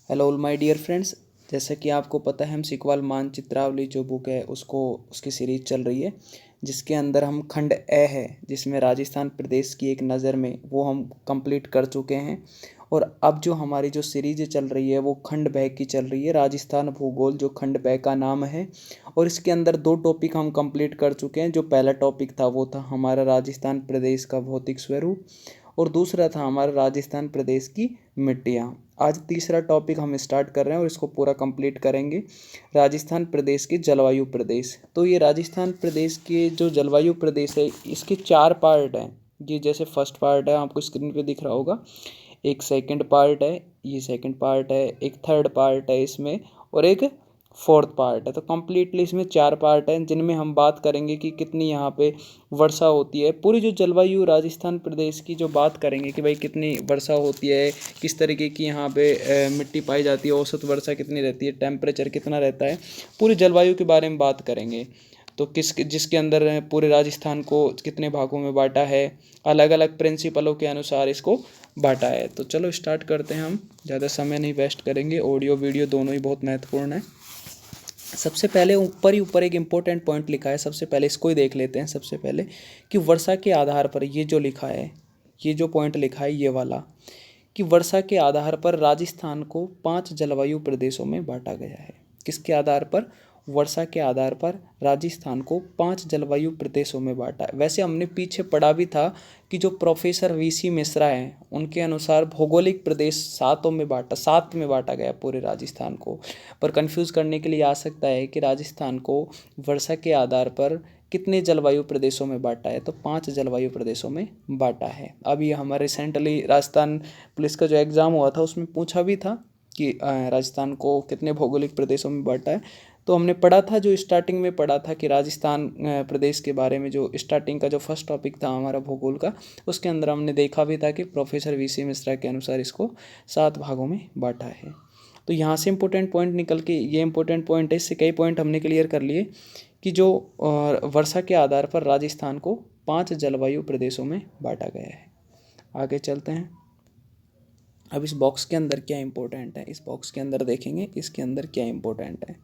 Hello all my dear friends. जैसा कि आपको पता है हम सिकवाल मानचित्रावली जो बुक है उसकी सीरीज चल रही है, जिसके अंदर हम खंड ए है जिसमें राजस्थान प्रदेश की एक नज़र में वो हम कंप्लीट कर चुके हैं। और अब जो हमारी जो सीरीज चल रही है वो खंड ब की चल रही है, राजस्थान भूगोल, जो खंड ब का नाम है। और इसके अंदर दो टॉपिक हम कंप्लीट कर चुके हैं। जो पहला टॉपिक था वो था हमारा राजस्थान प्रदेश का भौतिक स्वरूप, और दूसरा था हमारा राजस्थान प्रदेश की मिट्टियाँ। आज तीसरा टॉपिक हम स्टार्ट कर रहे हैं और इसको पूरा कंप्लीट करेंगे, राजस्थान प्रदेश के जलवायु प्रदेश। तो ये राजस्थान प्रदेश के जो जलवायु प्रदेश है इसके 4 पार्ट हैं। ये जैसे फर्स्ट पार्ट है, आपको स्क्रीन पे दिख रहा होगा, एक सेकंड पार्ट है, ये सेकंड पार्ट है, एक थर्ड पार्ट है इसमें, और एक फोर्थ पार्ट है। तो कम्प्लीटली इसमें 4 पार्ट हैं जिनमें हम बात करेंगे कि कितनी यहाँ पे वर्षा होती है। पूरी जो जलवायु राजस्थान प्रदेश की जो बात करेंगे कि भाई कितनी वर्षा होती है, किस तरीके की यहाँ पे मिट्टी पाई जाती है, औसत वर्षा कितनी रहती है, टेम्परेचर कितना रहता है, पूरी जलवायु के बारे में बात करेंगे। तो जिसके अंदर पूरे राजस्थान को कितने भागों में बांटा है, अलग अलग प्रिंसिपलों के अनुसार इसको बांटा है। तो चलो स्टार्ट करते हैं, हम ज़्यादा समय नहीं वेस्ट करेंगे। ऑडियो वीडियो दोनों ही बहुत महत्वपूर्ण है। सबसे पहले ऊपर एक इम्पोर्टेंट पॉइंट लिखा है, सबसे पहले इसको ही देख लेते हैं। सबसे पहले कि वर्षा के आधार पर ये जो लिखा है, ये जो पॉइंट लिखा है ये वाला, कि वर्षा के आधार पर राजस्थान को 5 जलवायु प्रदेशों में बांटा गया है। किसके आधार पर? वर्षा के आधार पर राजस्थान को 5 जलवायु प्रदेशों में बांटा है। वैसे हमने पीछे पढ़ा भी था कि जो प्रोफेसर वीसी मिश्रा हैं उनके अनुसार भौगोलिक प्रदेश 7 में बांटा गया पूरे राजस्थान को। पर कंफ्यूज करने के लिए आ सकता है कि राजस्थान को वर्षा के आधार पर कितने जलवायु प्रदेशों में बांटा है, तो 5 जलवायु प्रदेशों में बांटा है। अभी हमारे रिसेंटली राजस्थान पुलिस का जो एग्ज़ाम हुआ था उसमें पूछा भी था कि राजस्थान को कितने भौगोलिक प्रदेशों में बांटा है। तो हमने पढ़ा था, जो स्टार्टिंग में पढ़ा था कि राजस्थान प्रदेश के बारे में, जो स्टार्टिंग का जो फर्स्ट टॉपिक था हमारा भूगोल का, उसके अंदर हमने देखा भी था कि प्रोफेसर वीसी मिश्रा के अनुसार इसको 7 भागों में बांटा है। तो यहाँ से इम्पोर्टेंट पॉइंट निकल के, ये इम्पोर्टेंट पॉइंट है, इससे कई पॉइंट हमने क्लियर कर लिए कि जो वर्षा के आधार पर राजस्थान को 5 जलवायु प्रदेशों में बांटा गया है। आगे चलते हैं। अब इस बॉक्स के अंदर क्या इम्पोर्टेंट है, इस बॉक्स के अंदर देखेंगे इसके अंदर क्या इम्पोर्टेंट है।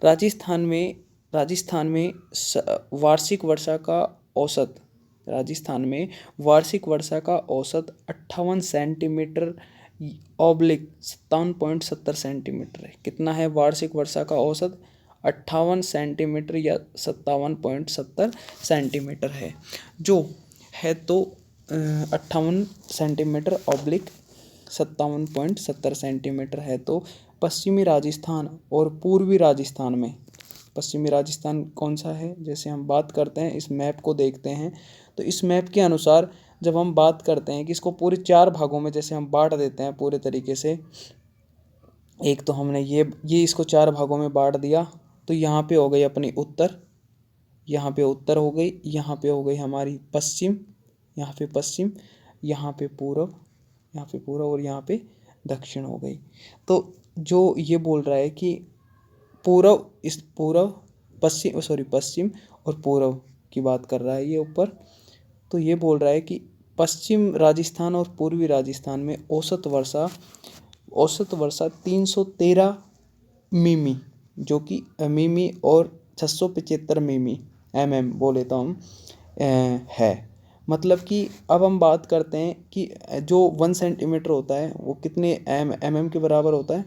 राजस्थान में वार्षिक वर्षा का औसत, राजस्थान में वार्षिक वर्षा का औसत 58 सेंटीमीटर ऑब्लिक 57.70 सेंटीमीटर है। कितना है वार्षिक वर्षा का औसत? 58 सेंटीमीटर या 57.70 सेंटीमीटर है, जो है तो 58 सेंटीमीटर ऑब्लिक 57.70 सेंटीमीटर है। तो पश्चिमी राजस्थान और पूर्वी राजस्थान में, पश्चिमी राजस्थान कौन सा है, जैसे हम बात करते हैं इस मैप को देखते हैं, तो इस मैप के अनुसार जब हम बात करते हैं कि इसको पूरे 4 भागों में जैसे हम बांट देते हैं पूरे तरीके से, एक तो हमने ये इसको 4 भागों में बांट दिया, तो यहाँ पे हो गई अपनी उत्तर, यहाँ पे उत्तर हो गई, यहाँ पे हो गई हमारी पश्चिम, यहाँ पे पश्चिम, यहाँ पे पूर्व, यहाँ पे पूर्व, और यहाँ पे दक्षिण हो गई। तो जो ये बोल रहा है कि पश्चिम और पूर्व की बात कर रहा है ये ऊपर। तो ये बोल रहा है कि पश्चिम राजस्थान और पूर्वी राजस्थान में औसत वर्षा 313 मिमी, जो कि मिमी, और 675 मिमी mm बोले तो हम है। मतलब कि अब हम बात करते हैं कि जो 1 सेंटीमीटर होता है वो कितने mm के बराबर होता है।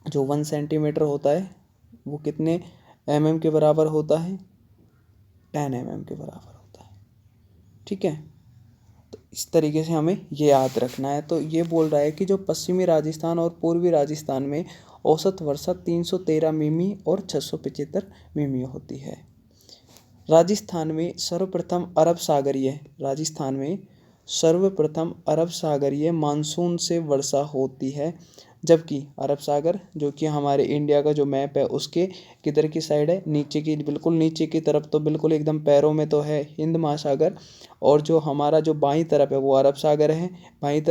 जो 1 सेंटीमीटर होता है वो कितने mm के बराबर होता है? 10 mm के बराबर होता है। ठीक है, तो इस तरीके से हमें ये याद रखना है। तो ये बोल रहा है कि जो पश्चिमी राजस्थान और पूर्वी राजस्थान में औसत वर्षा 313 मिमी और 675 मिमी होती है। राजस्थान में सर्वप्रथम अरब सागरीय मानसून से वर्षा होती है, जबकि अरब सागर जो कि हमारे इंडिया का जो मैप है उसके किधर की साइड है, नीचे की, बिल्कुल नीचे की तरफ, तो बिल्कुल एकदम पैरों में तो है हिंद महासागर, और जो हमारा जो बाईं तरफ है वो अरब सागर है, बाईं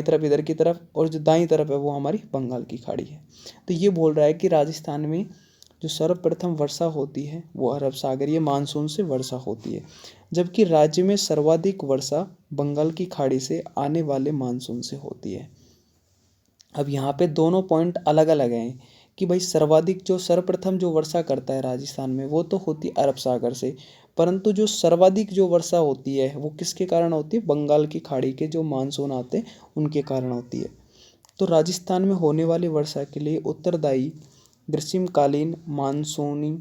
तरफ इधर की तरफ, और जो दाईं तरफ है वो हमारी बंगाल की खाड़ी है। तो ये बोल रहा है कि राजस्थान में जो सर्वप्रथम वर्षा होती है वो अरब सागरीय मानसून से वर्षा होती है, जबकि राज्य में सर्वाधिक वर्षा बंगाल की खाड़ी से आने वाले मानसून से होती है। अब यहाँ पे दोनों पॉइंट अलग अलग हैं कि भाई सर्वाधिक जो सर्वप्रथम जो वर्षा करता है राजस्थान में वो तो होती है अरब सागर से, परंतु जो सर्वाधिक जो वर्षा होती है वो किसके कारण होती है, बंगाल की खाड़ी के जो मानसून आते हैं उनके कारण होती है। तो राजस्थान में होने वाली वर्षा के लिए उत्तरदायी ग्रीष्मकालीन मानसूनी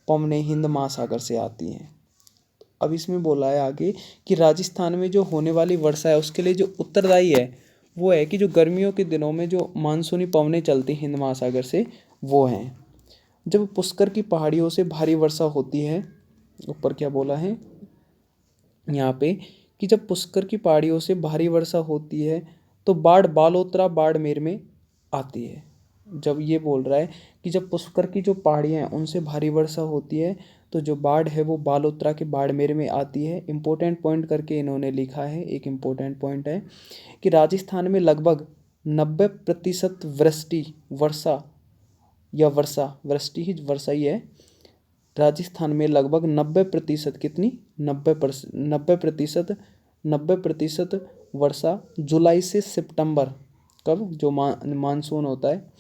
पवनें हिंद महासागर से आती हैं। अब इसमें बोला है आगे कि राजस्थान में जो होने वाली वर्षा है उसके लिए जो उत्तरदायी है वो है कि जो गर्मियों के दिनों में जो मानसूनी पवनें चलती हिंद महासागर से वो हैं। जब पुष्कर की पहाड़ियों से भारी वर्षा होती है, ऊपर क्या बोला है यहाँ पे कि जब पुष्कर की पहाड़ियों से भारी वर्षा होती है तो बाढ़ बालोतरा बाड़मेर में आती है। जब ये बोल रहा है कि जब पुष्कर की जो पहाड़ियाँ हैं उनसे भारी वर्षा होती है तो जो बाढ़ है वो बालोतरा के बाड़मेर में आती है। इम्पोर्टेंट पॉइंट करके इन्होंने लिखा है, एक इम्पोर्टेंट पॉइंट है कि राजस्थान में लगभग 90% वृष्टि वर्षा या वर्षा वृष्टि ही वर्षा ही है। राजस्थान में लगभग 90% कितनी 90% वर्षा जुलाई से सितंबर, कब जो मानसून होता है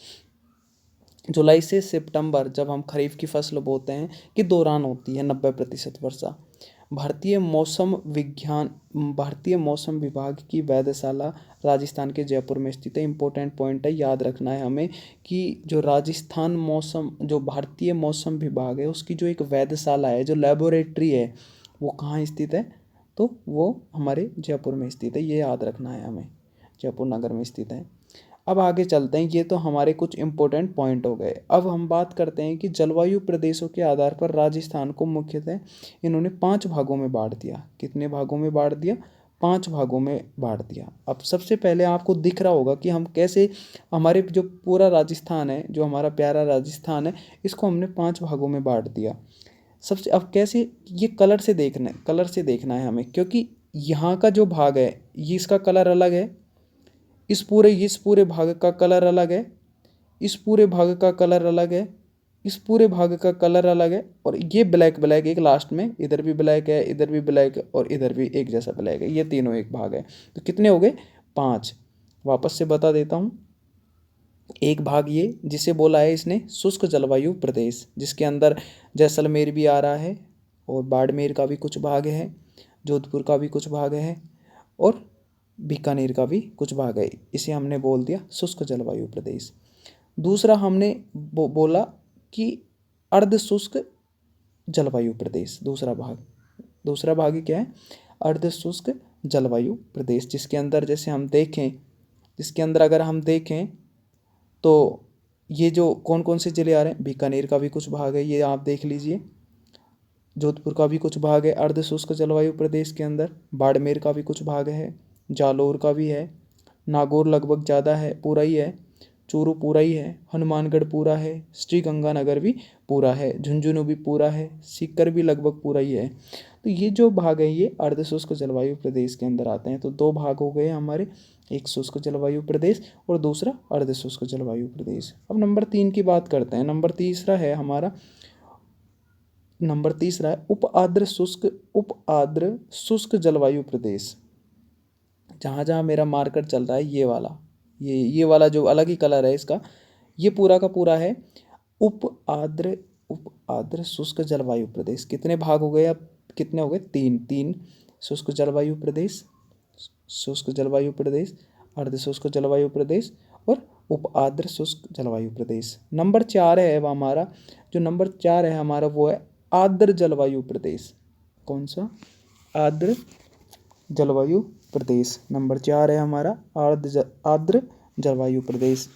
जुलाई से सितंबर जब हम खरीफ की फसल बोते हैं कि दौरान होती है 90% वर्षा। भारतीय मौसम विभाग की वेधशाला राजस्थान के जयपुर में स्थित है। इम्पोर्टेंट पॉइंट है, याद रखना है हमें कि जो राजस्थान मौसम जो भारतीय मौसम विभाग है उसकी जो एक वेधशाला है, जो लेबोरेटरी है, वो कहाँ स्थित है, तो वो हमारे जयपुर में स्थित है। ये याद रखना है हमें, जयपुर नगर में स्थित है। अब आगे चलते हैं, ये तो हमारे कुछ इंपॉर्टेंट पॉइंट हो गए। अब हम बात करते हैं कि जलवायु प्रदेशों के आधार पर राजस्थान को मुख्यतः इन्होंने 5 भागों में बांट दिया। कितने भागों में बांट दिया, 5 भागों में बांट दिया। अब सबसे पहले आपको दिख रहा होगा कि हम कैसे हमारे जो पूरा राजस्थान है, जो हमारा प्यारा राजस्थान है, इसको हमने 5 भागों में बांट दिया। सबसे अब कैसे, ये कलर से देखना है हमें, क्योंकि यहाँ का जो भाग है ये इसका कलर अलग है, इस पूरे भाग का कलर अलग है, इस पूरे भाग का कलर अलग है, इस पूरे भाग का कलर अलग है, और ये ब्लैक ब्लैक एक लास्ट में, इधर भी ब्लैक है, इधर भी ब्लैक है, और इधर भी एक जैसा ब्लैक है। ये तीनों एक भाग है। तो कितने हो गए, 5। वापस से बता देता हूँ। एक भाग ये जिसे बोला है इसने शुष्क जलवायु प्रदेश, जिसके अंदर जैसलमेर भी आ रहा है, और बाड़मेर का भी कुछ भाग है, जोधपुर का भी कुछ भाग है, और बीकानेर का भी कुछ भाग है। इसे हमने बोल दिया शुष्क जलवायु प्रदेश। दूसरा हमने बोला कि अर्ध शुष्क जलवायु प्रदेश। दूसरा भाग ही क्या है, अर्ध शुष्क जलवायु प्रदेश, जिसके अंदर अगर हम देखें तो ये जो कौन कौन से जिले आ रहे हैं, बीकानेर का भी कुछ भाग है, ये आप देख लीजिए। जोधपुर का भी कुछ भाग है अर्ध शुष्क जलवायु प्रदेश के अंदर, बाड़मेर का भी कुछ भाग है, जालौर का भी है, नागौर लगभग ज़्यादा है, पूरा ही है, चूरू पूरा ही है, हनुमानगढ़ पूरा है, श्रीगंगानगर भी पूरा है, झुंझुनू भी पूरा है, सीकर भी लगभग पूरा ही है। तो ये जो भाग है ये अर्ध शुष्क जलवायु प्रदेश के अंदर आते हैं। तो 2 भाग हो गए हमारे, एक शुष्क जलवायु प्रदेश और दूसरा अर्ध शुष्क जलवायु प्रदेश। अब नंबर 3 की बात करते हैं। नंबर तीसरा है उप आद्र शुष्क जलवायु प्रदेश। जहाँ जहाँ मेरा मार्कर चल रहा है ये वाला जो अलग ही कलर है इसका, ये पूरा का पूरा है उप आद्र शुष्क जलवायु प्रदेश। कितने भाग हो गए, अब कितने हो गए, 3 शुष्क जलवायु प्रदेश, अर्ध शुष्क जलवायु प्रदेश और उप आद्र शुष्क जलवायु प्रदेश। नंबर 4 है वो है आर्द्र जलवायु प्रदेश। कौन सा, आर्द्र जलवायु प्रदेश। नंबर 4 है हमारा आर्द्र जलवायु प्रदेश।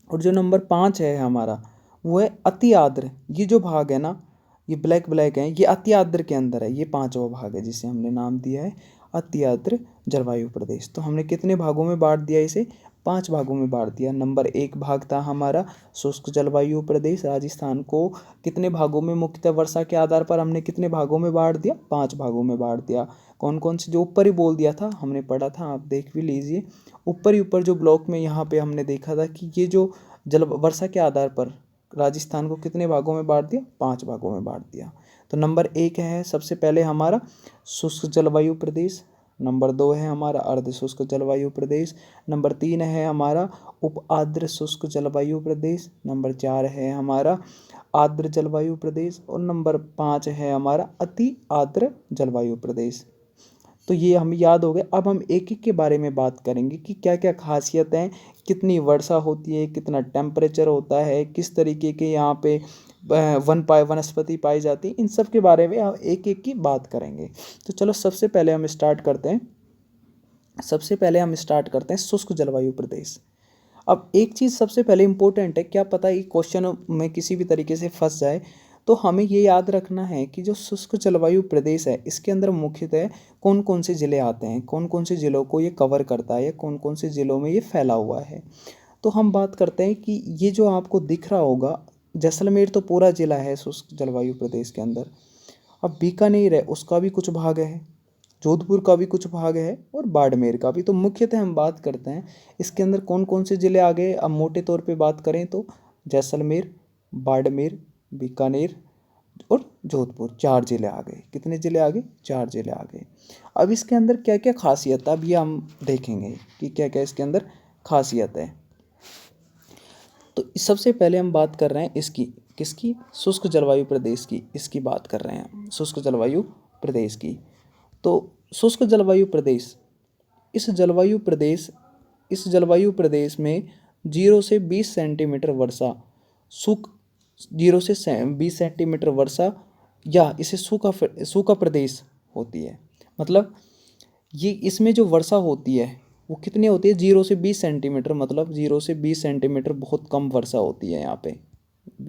और जो नंबर 5 है हमारा वो है अति आर्द्र। ये जो भाग है ना, ये ब्लैक ब्लैक है, ये अति आर्द्र के अंदर है। ये 5वां भाग है जिसे हमने नाम दिया है अति आर्द्र जलवायु प्रदेश। तो हमने कितने भागों में बांट दिया इसे, 5 भागों में बांट दिया। नंबर 1 भाग था हमारा शुष्क जलवायु प्रदेश। राजस्थान को कितने भागों में, मुख्यतः वर्षा के आधार पर हमने कितने भागों में बांट दिया, 5 भागों में बांट दिया। कौन कौन से, जो ऊपर ही बोल दिया था, हमने पढ़ा था, आप देख भी लीजिए। ऊपर जो ब्लॉक में यहाँ पे हमने देखा था कि ये जो वर्षा के आधार पर राजस्थान को कितने भागों में बांट दिया, 5 भागों में बांट दिया। तो नंबर 1 है सबसे पहले हमारा शुष्क जलवायु प्रदेश, नंबर 2 है हमारा अर्ध शुष्क जलवायु प्रदेश, नंबर 3 है हमारा उप आर्द्र शुष्क जलवायु प्रदेश, नंबर 4 है हमारा आर्द्र जलवायु प्रदेश और नंबर 5 है हमारा अति आर्द्र जलवायु प्रदेश। तो ये हम याद हो गए। अब हम एक एक के बारे में बात करेंगे कि क्या क्या खासियतें, कितनी वर्षा होती है, कितना टेम्परेचर होता है, किस तरीके के यहाँ पे वनस्पति पाई जाती है, इन सब के बारे में हम एक एक की बात करेंगे। तो चलो सबसे पहले हम स्टार्ट करते हैं शुष्क जलवायु प्रदेश। अब एक चीज़ सबसे पहले इम्पोर्टेंट है, क्या पता ये क्वेश्चन में किसी भी तरीके से फंस जाए, तो हमें ये याद रखना है कि जो शुष्क जलवायु प्रदेश है इसके अंदर मुख्यतः कौन कौन से ज़िले आते हैं, कौन कौन से ज़िलों को ये कवर करता है या कौन कौन से ज़िलों में ये फैला हुआ है। तो हम बात करते हैं कि ये जो आपको दिख रहा होगा, जैसलमेर तो पूरा ज़िला है शुष्क जलवायु प्रदेश के अंदर। अब बीकानेर है, उसका भी कुछ भाग है, जोधपुर का भी कुछ भाग है और बाड़मेर का भी। तो मुख्यतः हम बात करते हैं इसके अंदर कौन कौन से ज़िले आ गए। अब मोटे तौर पे बात करें तो जैसलमेर, बाड़मेर, बीकानेर और जोधपुर, 4 ज़िले आ गए। कितने ज़िले आ गए? 4 ज़िले आ गए। अब इसके अंदर क्या क्या खासियत है, अब ये हम देखेंगे कि क्या क्या इसके अंदर खासियत है। तो सबसे पहले हम बात कर रहे हैं इसकी, किसकी? शुष्क जलवायु प्रदेश की, इसकी बात कर रहे हैं शुष्क जलवायु प्रदेश की। तो शुष्क जलवायु प्रदेश, इस जलवायु प्रदेश में 0 से 20 सेंटीमीटर वर्षा, सूख 0 से 20 सेंटीमीटर वर्षा या इसे सूखा प्रदेश होती है। मतलब ये इसमें जो वर्षा होती है वो कितनी होती है? 0 से 20 सेंटीमीटर, मतलब 0 से 20 सेंटीमीटर बहुत कम वर्षा होती है यहाँ पे।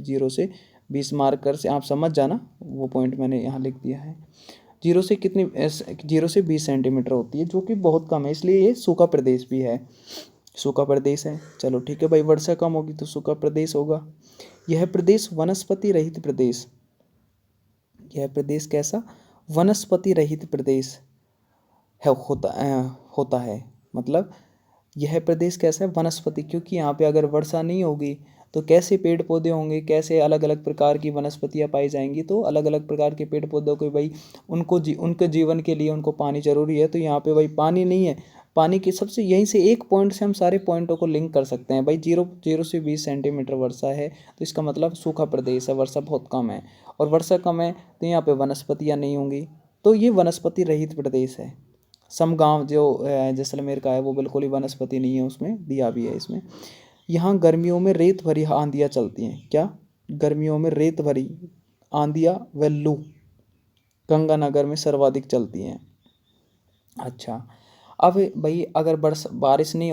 0 से 20 मार्कर से आप समझ जाना, वो पॉइंट मैंने यहाँ लिख दिया है। 0 से 20 सेंटीमीटर होती है, जो कि बहुत कम है, इसलिए ये सूखा प्रदेश भी है, सूखा प्रदेश है। चलो ठीक है भाई, वर्षा कम होगी तो सूखा प्रदेश होगा। यह प्रदेश वनस्पति रहित प्रदेश, यह प्रदेश कैसा? वनस्पति रहित प्रदेश है, होता है। मतलब यह प्रदेश कैसा है? वनस्पति, क्योंकि यहाँ पे अगर वर्षा नहीं होगी तो कैसे पेड़ पौधे होंगे, कैसे अलग अलग प्रकार की वनस्पतियाँ पाई जाएंगी। तो अलग अलग प्रकार के पेड़ पौधों को भाई उनके जीवन के लिए उनको पानी जरूरी है। तो यहाँ पे भाई पानी नहीं है, पानी की सबसे यहीं से एक पॉइंट से हम सारे पॉइंटों को लिंक कर सकते हैं भाई। 0 से 20 सेंटीमीटर वर्षा है तो इसका मतलब सूखा प्रदेश है, वर्षा बहुत कम है। और वर्षा कम है तो यहाँ पे वनस्पतियाँ नहीं होंगी, तो ये वनस्पति रहित प्रदेश है। समगांव जो जैसलमेर का है वो बिल्कुल ही वनस्पति नहीं है, उसमें दिया भी है इसमें। यहाँ गर्मियों में रेत भरी आंधियाँ चलती हैं। क्या? गर्मियों में रेत भरी आंधियाँ व लू गंगानगर में सर्वाधिक चलती हैं। अच्छा, अब भाई अगर बारिश नहीं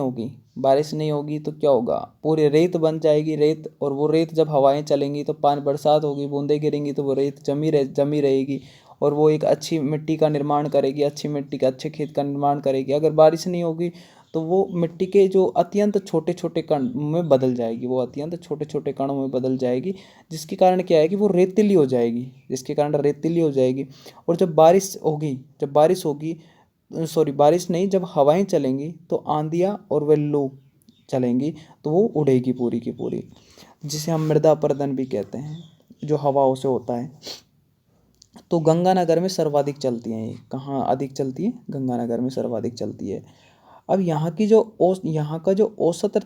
होगी तो क्या होगा? पूरी रेत बन जाएगी, रेत, और वो रेत जब हवाएं चलेंगी तो पानी, बरसात होगी, बूंदें गिरेंगी तो वो रेत जमी रहेगी और वो एक अच्छी मिट्टी का निर्माण करेगी, अच्छी मिट्टी का, अच्छे खेत का निर्माण करेगी। अगर बारिश नहीं होगी तो वो मिट्टी के जो अत्यंत छोटे छोटे कण में बदल जाएगी, वो अत्यंत छोटे छोटे कणों में बदल जाएगी, जिसके कारण क्या है कि वो रेतीली हो जाएगी। और जब बारिश होगी, बारिश नहीं, जब हवाएं चलेंगी तो आंधियाँ और वे लू चलेंगी तो वो उड़ेगी पूरी की पूरी, जिसे हम मृदा अपरदन भी कहते हैं, जो हवाओं से होता है। तो गंगानगर में सर्वाधिक चलती हैं ये। कहाँ अधिक चलती है? गंगानगर में सर्वाधिक चलती है। अब यहाँ का जो औसत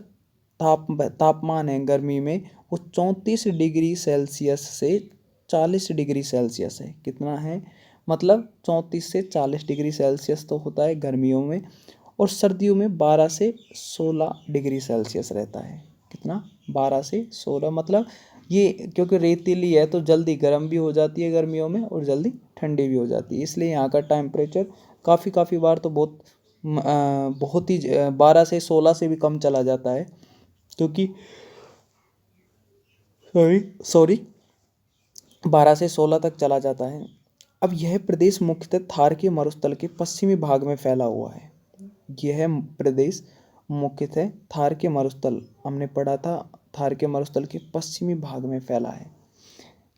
तापमान है गर्मी में, वो 34 डिग्री सेल्सियस से 40 डिग्री सेल्सियस है। कितना है? मतलब 34 से 40 डिग्री सेल्सियस तो होता है गर्मियों में, और सर्दियों में 12 से 16 डिग्री सेल्सियस रहता है। कितना? 12 से 16। मतलब ये क्योंकि रेतीली है तो जल्दी गर्म भी हो जाती है गर्मियों में और जल्दी ठंडी भी हो जाती है, इसलिए यहाँ का टेम्परेचर काफ़ी बार तो बहुत ही 12 से 16 से भी कम चला जाता है, क्योंकि 12 से 16 तक चला जाता है। अब यह प्रदेश मुख्यतः थार के मरुस्थल के पश्चिमी भाग में फैला हुआ है। यह प्रदेश मुख्यतः थार के मरुस्थल, हमने पढ़ा था, थार के मरुस्थल के पश्चिमी भाग में फैला है।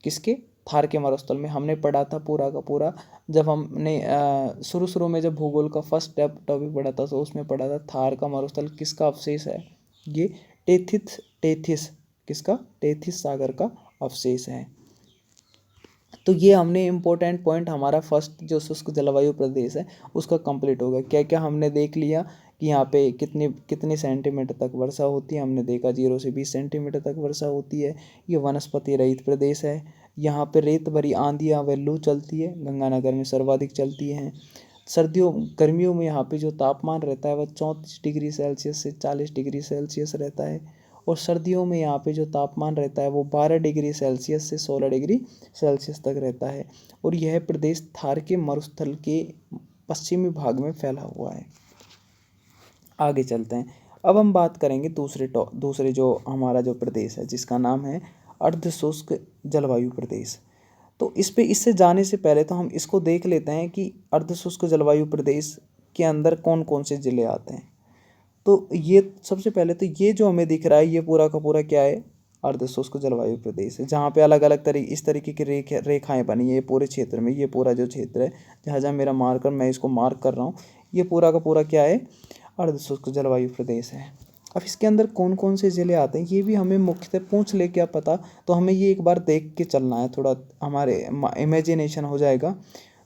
किसके? थार के मरुस्थल में हमने पढ़ा था पूरा का पूरा, जब हमने शुरू में जब भूगोल का फर्स्ट टॉपिक पढ़ा था तो उसमें पढ़ा था थार का मरुस्थल किसका अवशेष है? ये टेथिस, किसका? टेथिस सागर का अवशेष है। तो ये हमने इम्पोर्टेंट पॉइंट हमारा फर्स्ट जो शुष्क जलवायु प्रदेश है उसका कंप्लीट हो गया। क्या क्या हमने देख लिया कि यहाँ पे कितने कितने सेंटीमीटर तक वर्षा होती है। हमने देखा 0 से 20 सेंटीमीटर तक वर्षा होती है। ये वनस्पति रहित प्रदेश है। यहाँ पे रेत भरी आंधियाँ व लू चलती है, गंगानगर में सर्वाधिक चलती हैं। सर्दियों गर्मियों में यहाँ पे जो तापमान रहता है वह 34 डिग्री सेल्सियस से 40 डिग्री सेल्सियस रहता है। और सर्दियों में यहाँ पे जो तापमान रहता है वो 12 डिग्री सेल्सियस से 16 डिग्री सेल्सियस तक रहता है। और यह प्रदेश थार के मरुस्थल के पश्चिमी भाग में फैला हुआ है। आगे चलते हैं। अब हम बात करेंगे दूसरे जो हमारा जो प्रदेश है जिसका नाम है अर्ध शुष्क जलवायु प्रदेश। तो इससे जाने से पहले तो हम इसको देख लेते हैं कि अर्ध शुष्क जलवायु प्रदेश के अंदर कौन कौन से ज़िले आते हैं। तो ये सबसे पहले तो ये जो हमें दिख रहा है ये पूरा का पूरा क्या है, अर्ध शुष्क जलवायु प्रदेश है, जहाँ पे अलग अलग इस तरीके की रेखाएं बनी है। ये पूरे क्षेत्र में ये पूरा जो क्षेत्र है जहाँ जहाँ मेरा मार्कर मैं इसको मार्क कर रहा हूँ, ये पूरा का पूरा क्या है, अर्ध शुष्क जलवायु प्रदेश है। अब इसके अंदर कौन कौन से ज़िले आते हैं ये भी हमें मुख्यतः पूछ ले क्या पता, तो हमें ये एक बार देख के चलना है, थोड़ा हमारे इमेजिनेशन हो जाएगा।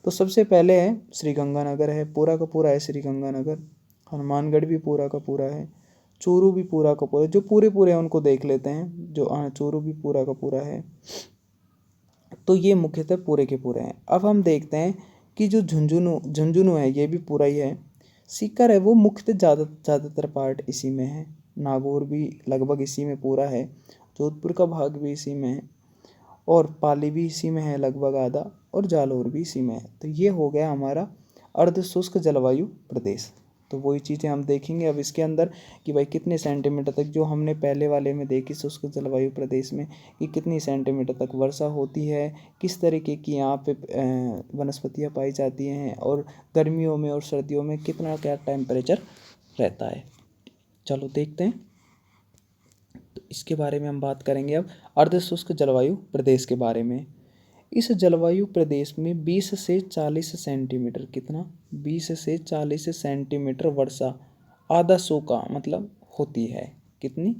तो सबसे पहले है श्रीगंगानगर है, पूरा का पूरा है श्रीगंगानगर। हनुमानगढ़ भी पूरा का पूरा है। चूरू भी पूरा का पूरा, जो पूरे पूरे हैं उनको देख लेते हैं। जो चूरू भी पूरा का पूरा है। तो ये मुख्यतः पूरे के पूरे हैं। अब हम देखते हैं कि जो झुंझुनू है ये भी पूरा ही है। सीकर है वो मुख्यतः ज़्यादातर पार्ट इसी में है। नागौर भी लगभग इसी में पूरा है। जोधपुर का भाग भी इसी में है। और पाली भी इसी में है लगभग आधा, और जालौर भी इसी में है। तो ये हो गया हमारा अर्ध शुष्क जलवायु प्रदेश। तो वही चीज़ें हम देखेंगे अब इसके अंदर कि भाई कितने सेंटीमीटर तक, जो हमने पहले वाले में देखी शुष्क जलवायु प्रदेश में कि कितनी सेंटीमीटर तक वर्षा होती है, किस तरीके की यहाँ पे वनस्पतियाँ पाई जाती हैं, और गर्मियों में और सर्दियों में कितना क्या टेम्परेचर रहता है। चलो देखते हैं। तो इसके बारे में हम बात करेंगे अब अर्ध शुष्क जलवायु प्रदेश के बारे में। इस जलवायु प्रदेश में 20 से 40 सेंटीमीटर, कितना, 20 से 40 सेंटीमीटर वर्षा आधा सूखा मतलब होती है। कितनी,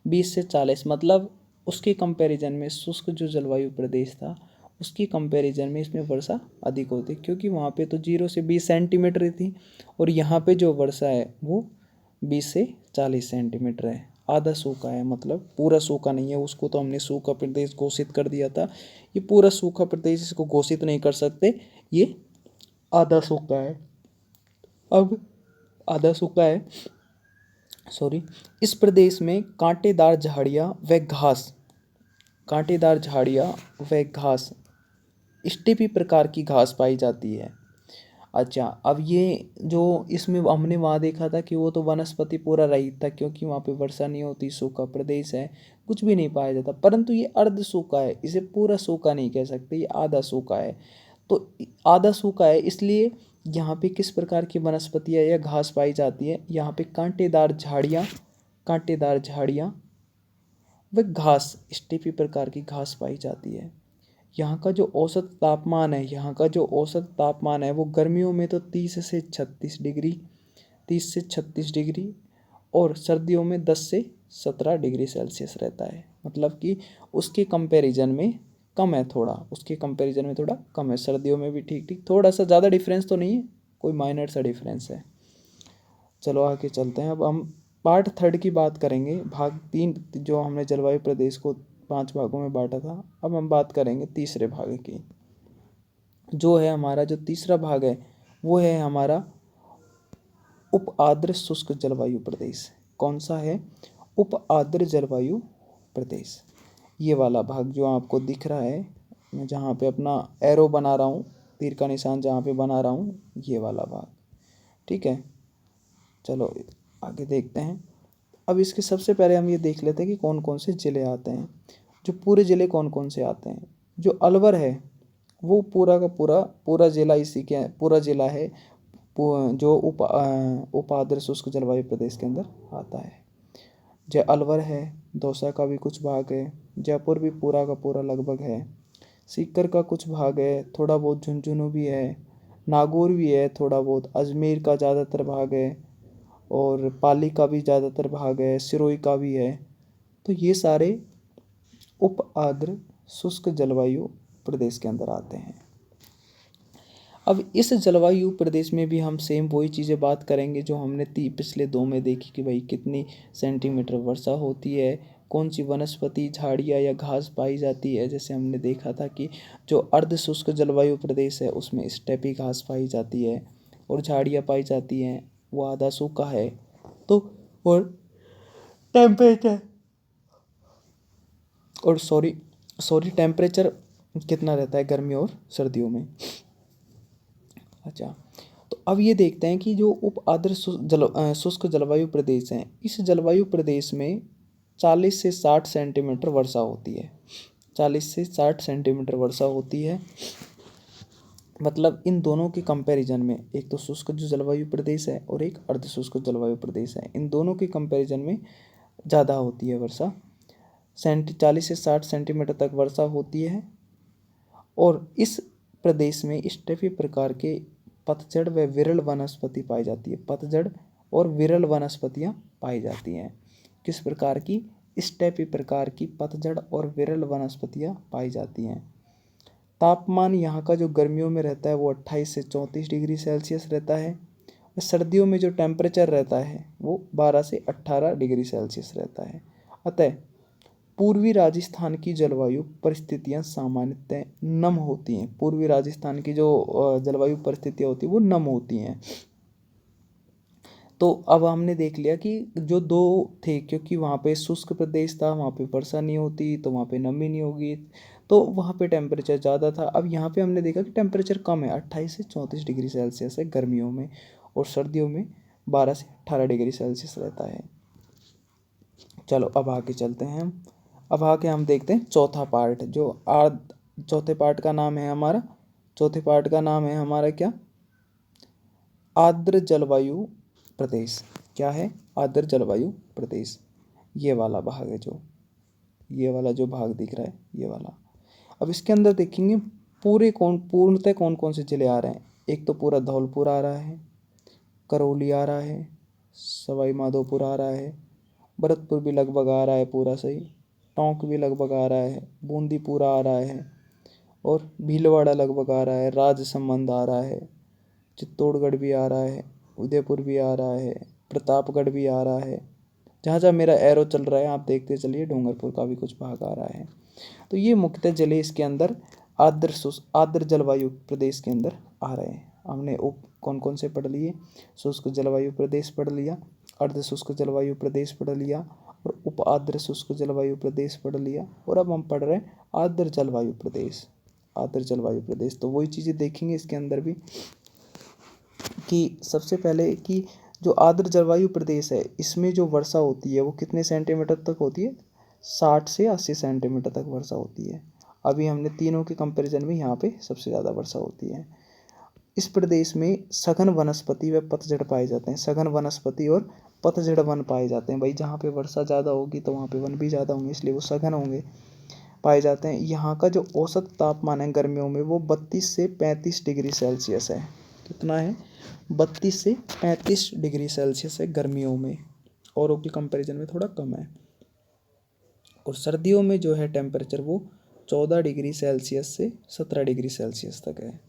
20 से 40, मतलब उसके कंपैरिजन में शुष्क जो जलवायु प्रदेश था उसकी कंपैरिजन में इसमें वर्षा अधिक होती, क्योंकि वहाँ पे तो 0 से 20 सेंटीमीटर थी, और यहाँ पे जो वर्षा है वो 20 से 40 सेंटीमीटर है। आधा सूखा है, मतलब पूरा सूखा नहीं है, उसको तो हमने सूखा प्रदेश घोषित कर दिया था। ये पूरा सूखा प्रदेश इसको घोषित नहीं कर सकते, ये आधा सूखा है। अब आधा सूखा है, सॉरी, इस प्रदेश में कांटेदार झाड़ियाँ व घास स्टेपी प्रकार की घास पाई जाती है। अच्छा, अब ये जो इसमें हमने वहाँ देखा था कि वो तो वनस्पति पूरा रहित था, क्योंकि वहाँ पे वर्षा नहीं होती, सूखा प्रदेश है, कुछ भी नहीं पाया जाता। परंतु ये अर्ध सूखा है, इसे पूरा सूखा नहीं कह सकते, ये आधा सूखा है। तो आधा सूखा है इसलिए यहाँ पे किस प्रकार की वनस्पतियाँ या घास पाई जाती है, यहाँ पे कांटेदार झाड़ियाँ व घास, स्टेपी प्रकार की घास पाई जाती है। यहाँ का जो औसत तापमान है वो गर्मियों में तो 30 से 36 डिग्री, और सर्दियों में 10 से 17 डिग्री सेल्सियस रहता है। मतलब कि उसके कंपैरिजन में कम है, थोड़ा कम है। सर्दियों में भी ठीक ठीक, थोड़ा सा ज़्यादा डिफरेंस तो नहीं है, कोई माइनर सा डिफरेंस है। चलो आगे चलते हैं। अब हम पार्ट थर्ड की बात करेंगे। भाग 3 जो हमने जलवायु प्रदेश को 5 भागों में बांटा था, अब हम बात करेंगे तीसरे भाग की। जो है हमारा जो तीसरा भाग है वो है हमारा उप आर्द्र शुष्क जलवायु प्रदेश। कौन सा है, उप आर्द्र जलवायु प्रदेश। ये वाला भाग जो आपको दिख रहा है, मैं जहाँ पे अपना एरो बना रहा हूँ, तीर का निशान जहाँ पे बना रहा हूँ, ये वाला भाग, ठीक है। चलो आगे देखते हैं। अब इसके सबसे पहले हम ये देख लेते हैं कि कौन कौन से ज़िले आते हैं। जो पूरे ज़िले कौन कौन से आते हैं, जो अलवर है वो पूरा का पूरा ज़िला इसी के पूरा ज़िला है जो उप आर्द्र शुष्क जलवायु प्रदेश के अंदर आता है। जय अलवर है, दौसा का भी कुछ भाग है, जयपुर भी पूरा का पूरा लगभग है, सीकर का कुछ भाग है, थोड़ा बहुत झुंझुनू भी है, नागौर भी है थोड़ा बहुत, अजमेर का ज़्यादातर भाग है, और पाली का भी ज़्यादातर भाग है, सिरोही का भी है। तो ये सारे उप आर्द्र शुष्क जलवायु प्रदेश के अंदर आते हैं। अब इस जलवायु प्रदेश में भी हम सेम वही चीज़ें बात करेंगे जो हमने पिछले 2 में देखी कि भाई कितनी सेंटीमीटर वर्षा होती है, कौन सी वनस्पति, झाड़ियाँ या घास पाई जाती है। जैसे हमने देखा था कि जो अर्ध शुष्क जलवायु प्रदेश है उसमें स्टेपी घास पाई जाती है और झाड़ियाँ पाई जाती हैं, वो आधा सूखा है। तो और टेम्परेचर और सॉरी टेम्परेचर कितना रहता है गर्मियों और सर्दियों में। अच्छा, तो अब ये देखते हैं कि जो उप आर्द्र शुष्क जलवायु प्रदेश हैं, इस जलवायु प्रदेश में 40 से 60 सेंटीमीटर वर्षा होती है। 40 से 60 सेंटीमीटर वर्षा होती है। मतलब इन दोनों के कंपैरिजन में, एक तो शुष्क जो जलवायु प्रदेश है और एक अर्ध शुष्क जलवायु प्रदेश है, इन दोनों के कंपैरिजन में ज़्यादा होती है वर्षा। 40 से 60 सेंटीमीटर तक वर्षा होती है। और इस प्रदेश में स्टेपी प्रकार के पतझड़ व विरल वनस्पति पाई जाती है। पतझड़ और विरल वनस्पतियाँ पाई जाती हैं। किस प्रकार की? स्टेपी प्रकार की पतझड़ और विरल वनस्पतियाँ पाई जाती हैं। तापमान यहाँ का जो गर्मियों में रहता है वो 28 से 34 डिग्री सेल्सियस रहता है। सर्दियों में जो टेम्परेचर रहता है वो 12 से 18 डिग्री सेल्सियस रहता है। अतः पूर्वी राजस्थान की जलवायु परिस्थितियाँ सामान्यतः नम होती हैं। पूर्वी राजस्थान की जो जलवायु परिस्थितियाँ होती हैं वो नम होती हैं। तो अब हमने देख लिया कि जो दो थे, क्योंकि वहाँ पे शुष्क प्रदेश था, वहाँ पे वर्षा नहीं होती तो वहाँ पे नमी नहीं होगी, तो वहाँ पे टेम्परेचर ज़्यादा था। अब यहाँ पे हमने देखा कि टेम्परेचर कम है, 28 से 34 डिग्री सेल्सियस है गर्मियों में, और सर्दियों में 12 से 18 डिग्री सेल्सियस रहता है। चलो अब आगे चलते हैं। अब आगे हम देखते हैं चौथा पार्ट। चौथे पार्ट का नाम है हमारा, क्या? आर्द्र जलवायु प्रदेश। क्या है? आर्द्र जलवायु प्रदेश। ये वाला भाग है, ये वाला जो भाग दिख रहा है, ये वाला। अब इसके अंदर देखेंगे पूर्णतः कौन कौन से जिले आ रहे हैं। एक तो पूरा धौलपुर आ रहा है, करौली आ रहा है, सवाई माधोपुर आ रहा है, भरतपुर भी लगभग आ रहा है पूरा सही, टोंक भी लगभग आ रहा है, बूंदी पूरा आ रहा है, और भीलवाड़ा लगभग आ रहा है, राजसमंद आ रहा है, चित्तौड़गढ़ भी आ रहा है, उदयपुर भी आ रहा है, प्रतापगढ़ भी आ रहा है। जहाँ जहाँ मेरा एरो चल रहा है आप देखते चलिए, डूंगरपुर का भी कुछ भाग आ रहा है। तो ये मुख्यतः जिले इसके अंदर आर्द्र जलवायु प्रदेश के अंदर आ रहे हैं। हमने कौन कौन से पढ़ लिए? शुष्क जलवायु प्रदेश पढ़ लिया, अर्ध शुष्क जलवायु प्रदेश पढ़ लिया, और उप आर्द्र शुष्क जलवायु प्रदेश पढ़ लिया, और अब हम पढ़ रहे हैं आर्द्र जलवायु प्रदेश। तो वही चीज़ें देखेंगे इसके अंदर भी, कि सबसे पहले कि जो आर्द्र जलवायु प्रदेश है इसमें जो वर्षा होती है वो कितने सेंटीमीटर तक होती है? 60 से 80 सेंटीमीटर तक वर्षा होती है। अभी हमने तीनों के कंपैरिजन में यहाँ पे सबसे ज़्यादा वर्षा होती है। इस प्रदेश में सघन वनस्पति व पतझड़ पाए जाते हैं। सघन वनस्पति और पतझड़ वन पाए जाते हैं। भाई जहाँ पे वर्षा ज़्यादा होगी तो वहाँ पे वन भी ज़्यादा होंगे, इसलिए वो सघन होंगे, पाए जाते हैं। यहाँ का जो औसत तापमान है गर्मियों में वो 32 से 35 डिग्री सेल्सियस है। कितना है? 32 से 35 डिग्री सेल्सियस है गर्मियों में, औरों के कंपैरिजन में थोड़ा कम है। और सर्दियों में जो है टेम्परेचर वो 14 डिग्री सेल्सियस से 17 डिग्री सेल्सियस तक है।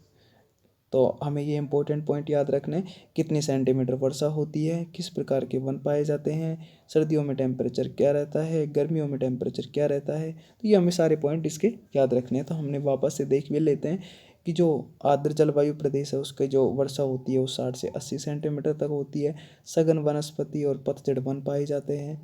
तो हमें ये इंपॉर्टेंट पॉइंट याद रखना है, कितनी सेंटीमीटर वर्षा होती है, किस प्रकार के वन पाए जाते हैं, सर्दियों में टेम्परेचर क्या रहता है, गर्मियों में टेम्परेचर क्या रहता है। तो ये हमें सारे पॉइंट इसके याद रखने हैं। तो हमने वापस से देख भी लेते हैं कि जो आर्द्र जलवायु प्रदेश है उसके जो वर्षा होती है वो 60 से 80 सेंटीमीटर तक होती है। सघन वनस्पति और पतझड़ वन पाए जाते हैं।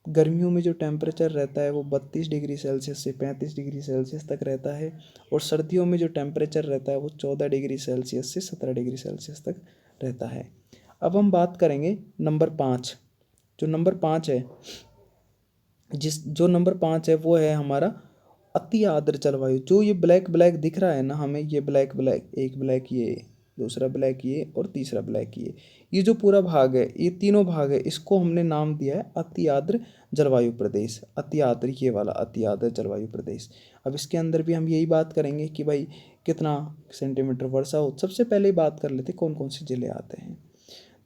गर्मियों में जो टेम्परेचर रहता है वो 32 डिग्री सेल्सियस से 35 डिग्री सेल्सियस तक रहता है, और सर्दियों में जो टेम्परेचर रहता है वो 14 डिग्री सेल्सियस से 17 डिग्री सेल्सियस तक रहता है। अब हम बात करेंगे नंबर 5। जो नंबर 5 है, नंबर 5 है वो है हमारा अति आर्द्र जलवायु। जो ये ब्लैक ब्लैक दिख रहा है ना हमें, ये ब्लैक ब्लैक, एक ब्लैक ये, दूसरा ब्लैक ये, और तीसरा ब्लैक ये जो पूरा भाग है, ये तीनों भाग है, इसको हमने नाम दिया है अति आर्द्र जलवायु प्रदेश। अति आर्द्र, ये वाला अति आर्द्र जलवायु प्रदेश। अब इसके अंदर भी हम यही बात करेंगे कि भाई कितना सेंटीमीटर वर्षा हो। सबसे पहले बात कर लेते कौन कौन से ज़िले आते हैं।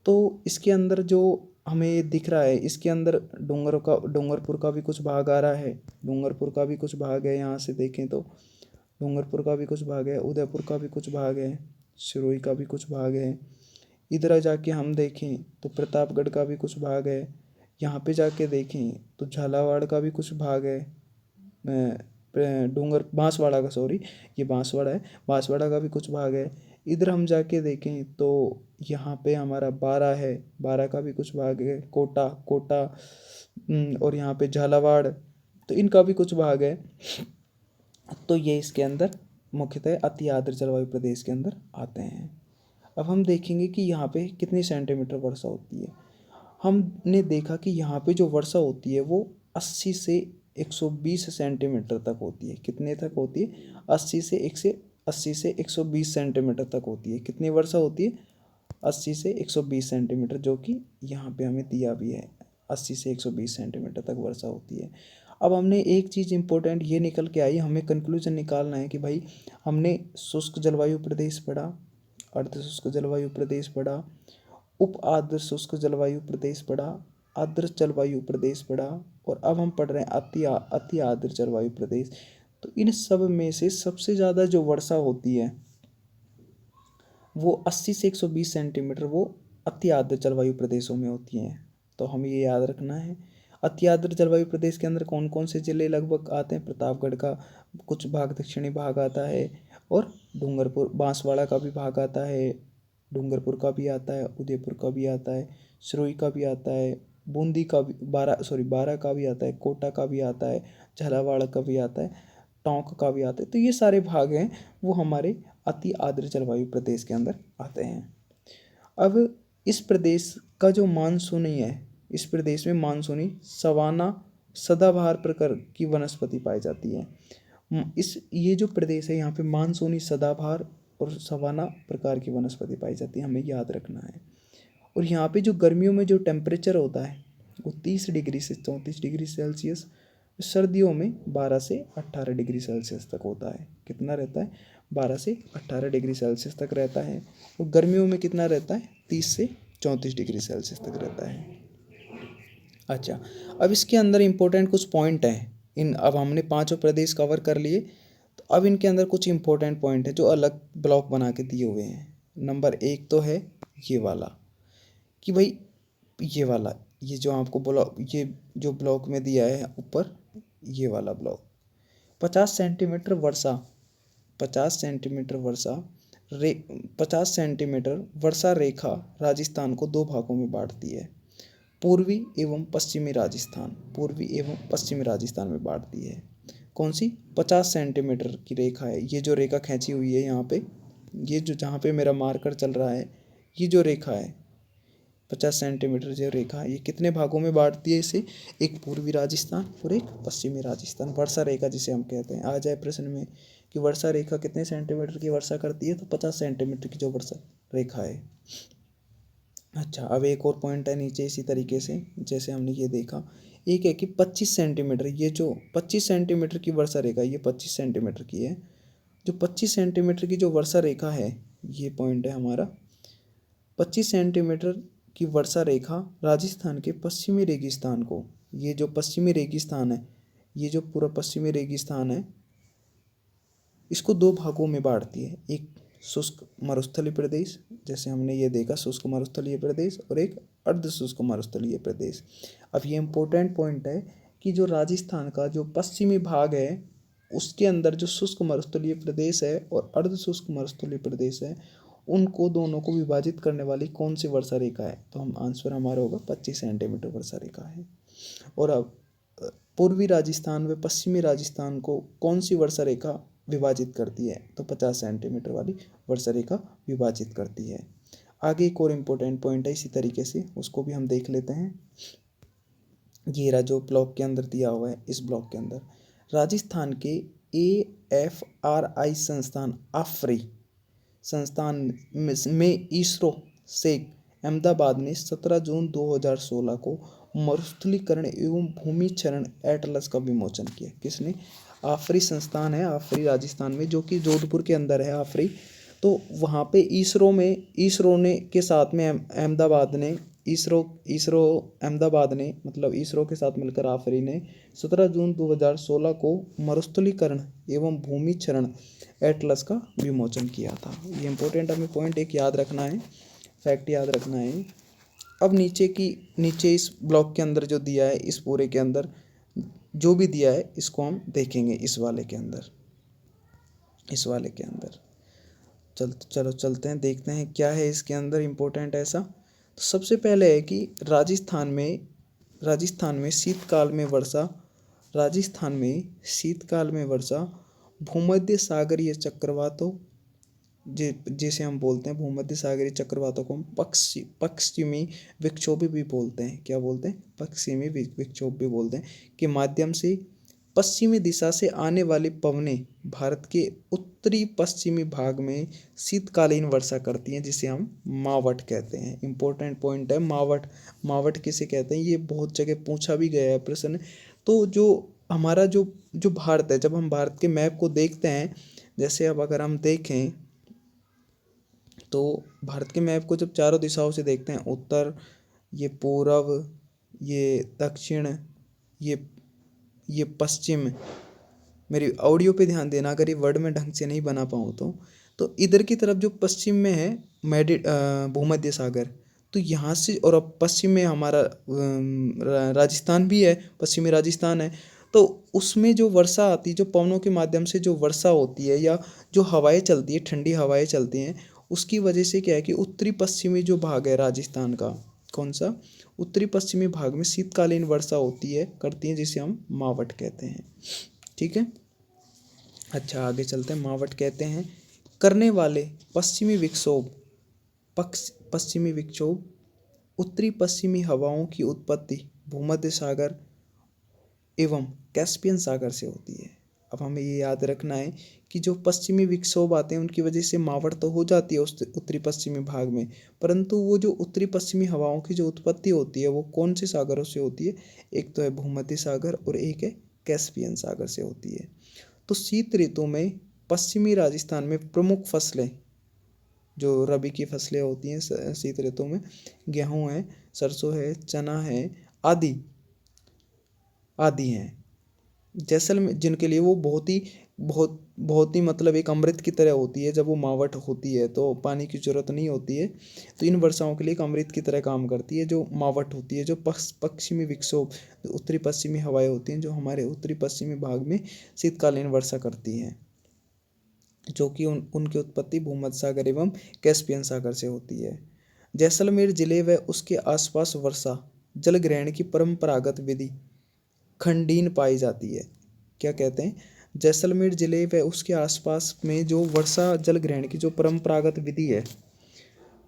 तो इसके अंदर जो हमें दिख रहा है, इसके अंदर डूंगरपुर का भी कुछ भाग आ रहा है, डूंगरपुर का भी कुछ भाग है। यहाँ से देखें तो डूंगरपुर का भी कुछ भाग है, उदयपुर का भी कुछ भाग है, सिरोही का भी कुछ भाग है। इधर जाके हम देखें तो प्रतापगढ़ का भी कुछ भाग है। यहाँ पे जाके देखें तो झालावाड़ का भी कुछ भाग है। डूंगर बांसवाड़ा का, सॉरी ये बांसवाड़ा है, बांसवाड़ा का भी कुछ भाग है। इधर हम जाके देखें तो यहाँ पे हमारा बारा है, बारा का भी कुछ भाग है, कोटा कोटा और यहाँ पे झालावाड़, तो इनका भी कुछ भाग है। तो ये इसके अंदर मुख्यतः अति आर्द्र जलवायु प्रदेश के अंदर आते हैं। अब हम देखेंगे कि यहाँ पे कितनी सेंटीमीटर वर्षा होती है। हमने देखा कि यहाँ पे जो वर्षा होती है वो 80 से 120 सेंटीमीटर तक होती है। कितने तक होती है? 80 से 120 सेंटीमीटर तक होती है। कितनी वर्षा होती है? 80 से 120 सेंटीमीटर, जो कि यहाँ पे हमें दिया भी है। 80 से 120 सेंटीमीटर तक वर्षा होती है। अब हमने एक चीज़ इम्पोर्टेंट ये निकल के आई, हमें कंक्लूजन निकालना है कि भाई हमने शुष्क जलवायु प्रदेश पढ़ा, अर्ध शुष्क जलवायु प्रदेश पढ़ा, उप आर्द्र शुष्क जलवायु प्रदेश पढ़ा, आर्द्र जलवायु प्रदेश पढ़ा, और अब हम पढ़ रहे हैं अति आर्द्र जलवायु प्रदेश। तो इन सब में से सबसे ज़्यादा जो वर्षा होती है वो 80 से 120 सेंटीमीटर वो अति आर्द्र जलवायु प्रदेशों में होती हैं। तो हमें ये याद रखना है। अति आर्द्र जलवायु प्रदेश के अंदर कौन कौन से ज़िले लगभग आते हैं? प्रतापगढ़ का कुछ भाग, दक्षिणी भाग आता है, और डूंगरपुर बांसवाड़ा का भी भाग आता है, डूंगरपुर का भी आता है, उदयपुर का भी आता है, सिरोही का भी आता है, बूंदी का भी, बारा का भी आता है, कोटा का भी आता है, झालावाड़ का भी आता है, टोंक का भी आता है। तो ये सारे भाग हैं वो हमारे अति आर्द्र जलवायु प्रदेश के अंदर आते हैं। अब इस प्रदेश का जो मानसूनी है, इस प्रदेश में मानसूनी सवाना सदाबहार प्रकार की वनस्पति पाई जाती है। ये जो प्रदेश है यहाँ पे मानसूनी सदाबहार और सवाना प्रकार की वनस्पति पाई जाती है, हमें याद रखना है। और यहाँ पे जो गर्मियों में जो टेम्परेचर होता है वो 30 डिग्री से 34 डिग्री सेल्सियस, सर्दियों में 12 से 18 डिग्री सेल्सियस तक होता है। कितना रहता है? 12 से 18 डिग्री सेल्सियस तक रहता है। और गर्मियों में कितना रहता है? 30 से 34 डिग्री सेल्सियस तक रहता है। अच्छा, अब इसके अंदर इम्पोर्टेंट कुछ पॉइंट हैं। अब हमने पांचों प्रदेश कवर कर लिए, तो अब इनके अंदर कुछ इम्पोर्टेंट पॉइंट है जो अलग ब्लॉक बना के दिए हुए हैं। नंबर 1 तो है ये वाला, कि भाई ये वाला, ये जो आपको ब्लॉक, ये जो ब्लॉक में दिया है ऊपर, ये वाला ब्लॉक 50 सेंटीमीटर वर्षा, 50 सेंटीमीटर वर्षा 50 सेंटीमीटर वर्षा रेखा राजस्थान को दो भागों में बांटती है। पूर्वी एवं पश्चिमी राजस्थान में बांटती है। कौन सी? 50 सेंटीमीटर की रेखा है। ये जो रेखा खींची हुई है यहाँ पे, ये जो जहाँ पे मेरा मार्कर चल रहा है, ये जो रेखा है 50 सेंटीमीटर जो रेखा है, ये कितने भागों में बांटती है इसे? एक पूर्वी राजस्थान और एक पश्चिमी राजस्थान। वर्षा रेखा जिसे हम कहते हैं। आ जाए प्रश्न में कि वर्षा रेखा कितने सेंटीमीटर की वर्षा करती है, तो 50 सेंटीमीटर की जो वर्षा रेखा है। अच्छा, अब एक और पॉइंट है नीचे इसी तरीके से, जैसे हमने ये देखा, एक है कि 25 सेंटीमीटर, ये जो 25 सेंटीमीटर की वर्षा रेखा, ये 25 सेंटीमीटर की है। जो 25 सेंटीमीटर की जो वर्षा रेखा है, ये पॉइंट है हमारा। 25 सेंटीमीटर की वर्षा रेखा राजस्थान के पश्चिमी रेगिस्तान को, ये जो पश्चिमी रेगिस्तान है, ये जो पूरा पश्चिमी रेगिस्तान है, इसको दो भागों में बांटती है। एक शुष्क मरुस्थलीय प्रदेश, जैसे हमने ये देखा, शुष्क मरुस्थलीय प्रदेश, और एक अर्ध शुष्क मरुस्थलीय प्रदेश। अब ये इम्पोर्टेंट पॉइंट है कि जो राजस्थान का जो पश्चिमी भाग है, उसके अंदर जो शुष्क मरुस्थलीय प्रदेश है और अर्ध शुष्क मरुस्थलीय प्रदेश है, उनको दोनों को विभाजित करने वाली कौन सी वर्षा रेखा है? तो हम आंसर हमारा होगा 25 सेंटीमीटर वर्षा रेखा है। और अब पूर्वी राजस्थान व पश्चिमी राजस्थान को कौन सी वर्षा रेखा विभाजित करती है? तो 50 सेंटीमीटर वाली वर्षा रेखा विभाजित करती है। आगे एक और इम्पोर्टेंट पॉइंट है इसी तरीके से, उसको भी हम देख लेते हैं। ये रहा जो ब्लॉक के अंदर दिया हुआ है, इस ब्लॉक के अंदर राजस्थान के AFRI संस्थान में इसरो से अहमदाबाद ने 17 जून 2016 को मरुस्थलीकरण एवं भूमि क्षरण एटलस का विमोचन किया। किसने? आफरी संस्थान है, आफरी राजस्थान में, जो कि जोधपुर के अंदर है आफरी। तो वहाँ पे इसरो ने के साथ में अहमदाबाद ने इसरो इसरो अहमदाबाद ने मतलब इसरो के साथ मिलकर आफरी ने 17 जून 2016 को मरुस्थलीकरण एवं भूमि क्षरण एटलस का विमोचन किया था। ये इंपॉर्टेंट हमें पॉइंट एक याद रखना है, फैक्ट याद रखना है। अब नीचे इस ब्लॉक के अंदर जो दिया है, इस पूरे के अंदर जो भी दिया है इसको हम देखेंगे इस वाले के अंदर। चलो चलते हैं, देखते हैं क्या है इसके अंदर इम्पोर्टेंट ऐसा। तो सबसे पहले है कि राजस्थान में शीतकाल में वर्षा भूमध्य सागरीय चक्रवातों जैसे हम बोलते हैं, भूमध्य सागरीय चक्रवातों को हम पश्चिमी विक्षोभ भी बोलते हैं। क्या बोलते हैं? पश्चिमी विक्षोभ भी बोलते हैं। के माध्यम से पश्चिमी दिशा से आने वाली पवनें भारत के उत्तरी पश्चिमी भाग में शीतकालीन वर्षा करती हैं, जिसे हम मावट कहते हैं। इंपॉर्टेंट पॉइंट है मावट किसे कहते हैं, ये बहुत जगह पूछा भी गया है प्रश्न। तो जो हमारा जो भारत है, जब हम भारत के मैप को देखते हैं, जैसे अब अगर हम देखें तो भारत के मैप को जब चारों दिशाओं से देखते हैं, उत्तर, ये पूर्व, ये दक्षिण, ये पश्चिम, मेरी ऑडियो पे ध्यान देना अगर ये वर्ड में ढंग से नहीं बना पाऊँ तो इधर की तरफ जो पश्चिम में है भूमध्य सागर, तो यहाँ से, और अब पश्चिम में हमारा राजस्थान भी है, पश्चिमी राजस्थान है। तो उसमें जो वर्षा आती है, जो पवनों के माध्यम से जो वर्षा होती है या जो हवाएं चलती है, ठंडी हवाएं चलती हैं, उसकी वजह से क्या है कि उत्तरी पश्चिमी जो भाग है राजस्थान का, कौन सा, उत्तरी पश्चिमी भाग में शीतकालीन वर्षा करती है, जिसे हम मावट कहते हैं। ठीक है, अच्छा आगे चलते हैं। मावट कहते हैं करने वाले पश्चिमी विक्षोभ उत्तरी पश्चिमी हवाओं की उत्पत्ति भूमध्य सागर एवं कैस्पियन सागर से होती है। अब हमें ये याद रखना है कि जो पश्चिमी विक्षोभ आते हैं उनकी वजह से मावट तो हो जाती है उस उत्तरी पश्चिमी भाग में, परंतु वो जो उत्तरी पश्चिमी हवाओं की जो उत्पत्ति होती है वो कौन से सागरों से होती है? एक तो है भूमध्य सागर और एक है कैस्पियन सागर से होती है। तो शीत ऋतु में पश्चिमी राजस्थान में प्रमुख फसलें, जो रबी की फसलें होती हैं शीत ऋतु में, गेहूँ है, सरसों है, चना है, आदि हैं। जैसलमेर, जिनके लिए वो बहुत ही मतलब एक अमृत की तरह होती है। जब वो मावट होती है तो पानी की ज़रूरत नहीं होती है, तो इन वर्षाओं के लिए एक अमृत की तरह काम करती है जो मावट होती है। जो पश्चिमी विक्षोभ, उत्तरी पश्चिमी हवाएं होती हैं, जो हमारे उत्तरी पश्चिमी भाग में शीतकालीन वर्षा करती हैं, जो कि उनकी उत्पत्ति भूमध्य सागर एवं कैस्पियन सागर से होती है। जैसलमेर जिले व उसके आसपास वर्षा जल ग्रहण की परंपरागत विधि खंडीन पाई जाती है। क्या कहते हैं? जैसलमेर जिले व उसके आसपास में जो वर्षा जल ग्रहण की जो परंपरागत विधि है,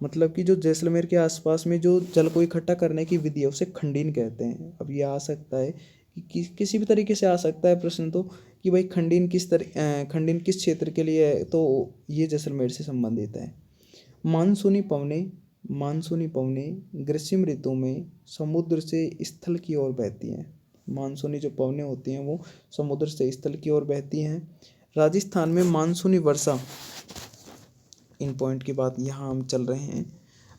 मतलब कि जो जैसलमेर के आसपास में जो जल को इकट्ठा करने की विधि है, उसे खंडीन कहते हैं। अब ये आ सकता है कि किसी भी तरीके से आ सकता है प्रश्न, तो कि भाई खंडीन किस क्षेत्र के लिए है, तो ये जैसलमेर से संबंधित है। मानसूनी पवनें ग्रीष्म ऋतु में समुद्र से स्थल की ओर बहती हैं। मानसूनी जो पवनें होती हैं वो समुद्र से स्थल की ओर बहती हैं। राजस्थान में मानसूनी वर्षा, इन पॉइंट की बात यहाँ हम चल रहे हैं।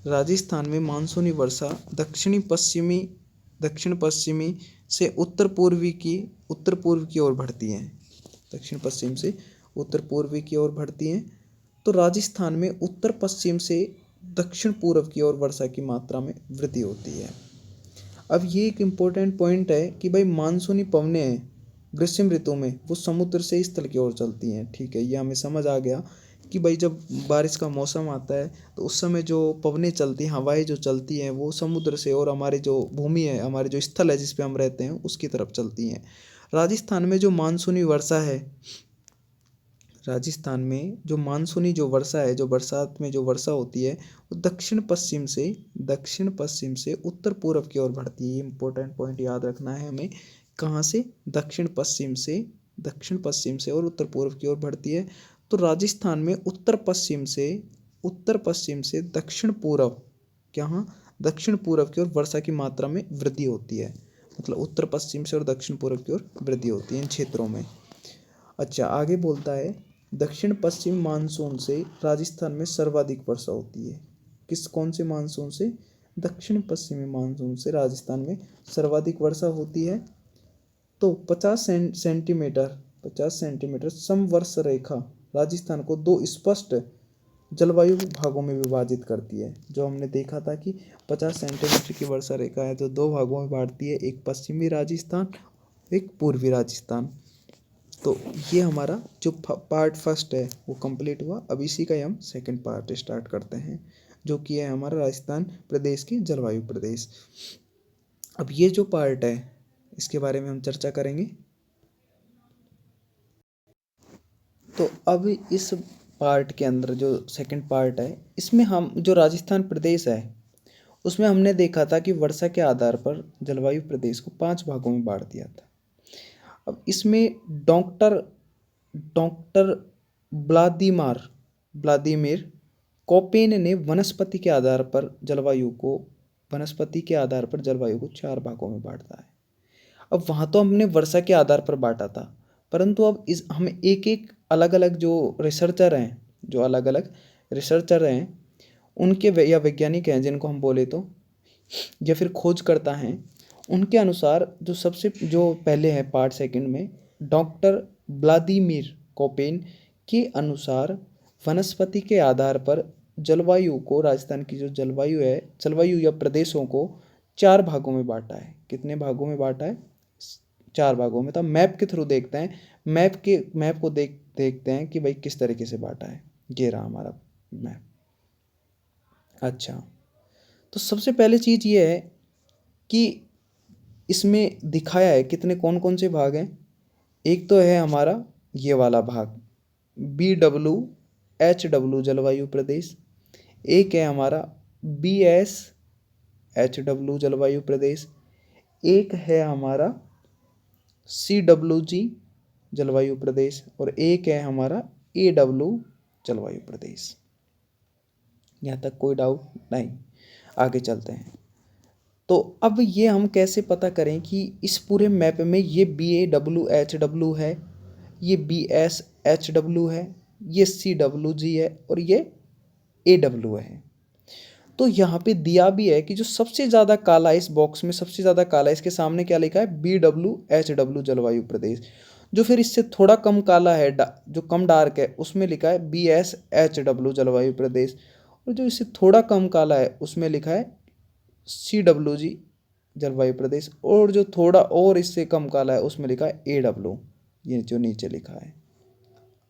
राजस्थान में मानसूनी वर्षा दक्षिण पश्चिमी से उत्तर पूर्व की ओर बढ़ती हैं। दक्षिण पश्चिम से उत्तर पूर्वी की ओर बढ़ती हैं। तो राजस्थान में उत्तर पश्चिम से दक्षिण पूर्व की ओर वर्षा की मात्रा में वृद्धि होती है। अब ये एक इम्पोर्टेंट पॉइंट है कि भाई मानसूनी पवनें ग्रीष्म ऋतु में वो समुद्र से स्थल की ओर चलती हैं। ठीक है, ये हमें समझ आ गया कि भाई जब बारिश का मौसम आता है तो उस समय जो पवनें चलती हैं, हवाएं जो चलती हैं, वो समुद्र से और हमारी जो भूमि है, हमारे जो स्थल है जिस पे हम रहते हैं, उसकी तरफ चलती हैं। राजस्थान में जो मानसूनी वर्षा है, राजस्थान में जो मानसूनी जो वर्षा है, जो बरसात में जो वर्षा होती है, वो दक्षिण पश्चिम से उत्तर पूर्व की ओर बढ़ती है। इंपॉर्टेंट पॉइंट याद रखना है हमें, कहाँ से? दक्षिण पश्चिम से और उत्तर पूर्व की ओर बढ़ती है। तो राजस्थान में उत्तर पश्चिम से दक्षिण पूर्व, दक्षिण पूर्व की ओर वर्षा की मात्रा में वृद्धि होती है। मतलब उत्तर पश्चिम से और दक्षिण पूर्व की ओर वृद्धि होती है इन क्षेत्रों में। अच्छा, आगे बोलता है दक्षिण पश्चिम मानसून से राजस्थान में सर्वाधिक वर्षा होती है। कौन से मानसून से? दक्षिण पश्चिमी मानसून से राजस्थान में सर्वाधिक वर्षा होती है। तो 50 सेंटीमीटर समवर्ष रेखा राजस्थान को दो स्पष्ट जलवायु भागों में विभाजित करती है। जो हमने देखा था कि 50 सेंटीमीटर की वर्षा रेखा है तो दो भागों में बांटती है, एक पश्चिमी राजस्थान, एक पूर्वी राजस्थान। तो ये हमारा जो पार्ट फर्स्ट है वो कंप्लीट हुआ। अब इसी का ही हम सेकंड पार्ट स्टार्ट करते हैं, जो कि है हमारा राजस्थान प्रदेश की जलवायु प्रदेश। अब ये जो पार्ट है इसके बारे में हम चर्चा करेंगे। तो अब इस पार्ट के अंदर जो सेकंड पार्ट है इसमें हम जो राजस्थान प्रदेश है उसमें हमने देखा था कि वर्षा के आधार पर जलवायु प्रदेश को 5 भागों में बांट दिया था। अब इसमें डॉक्टर डॉक्टर व्लादिमीर कोपेन ने वनस्पति के आधार पर जलवायु को 4 भागों में बांटा है। अब वहाँ तो हमने वर्षा के आधार पर बांटा था, परंतु अब हम एक एक अलग अलग जो अलग अलग रिसर्चर हैं उनके या वैज्ञानिक हैं जिनको हम बोले तो, या फिर खोजकर्ता हैं, उनके अनुसार जो पहले है पार्ट सेकंड में डॉक्टर व्लादिमीर कोपेन के अनुसार वनस्पति के आधार पर जलवायु को, राजस्थान की जो जलवायु या प्रदेशों को 4 भागों में बांटा है। कितने भागों में बांटा है? 4 भागों में। तो मैप के थ्रू देखते हैं, मैप को देखते हैं कि भाई किस तरीके से बांटा है। ये रहा हमारा मैप। अच्छा, तो सबसे पहले चीज़ ये है कि इसमें दिखाया है कितने कौन कौन से भाग हैं। एक तो है हमारा ये वाला भाग BWHW जलवायु प्रदेश, एक है हमारा BSHW जलवायु प्रदेश, एक है हमारा CWG जलवायु प्रदेश और एक है हमारा AW जलवायु प्रदेश। यहाँ तक कोई डाउट नहीं? आगे चलते हैं। तो अब ये हम कैसे पता करें कि इस पूरे मैप में ये BAWHW है, ये BSHW है, ये CWG है और ये AW है। तो यहाँ पे दिया भी है कि जो सबसे ज़्यादा काला इस बॉक्स में, सबसे ज़्यादा काला, इसके सामने क्या लिखा है? BWHW जलवायु प्रदेश। जो फिर इससे थोड़ा कम काला है, जो कम डार्क है, उसमें लिखा है BSHW जलवायु प्रदेश। और जो इससे थोड़ा कम काला है उसमें लिखा है CWG जलवायु प्रदेश। और जो थोड़ा और इससे कम काला है उसमें लिखा है AW, ये जो नीचे लिखा है।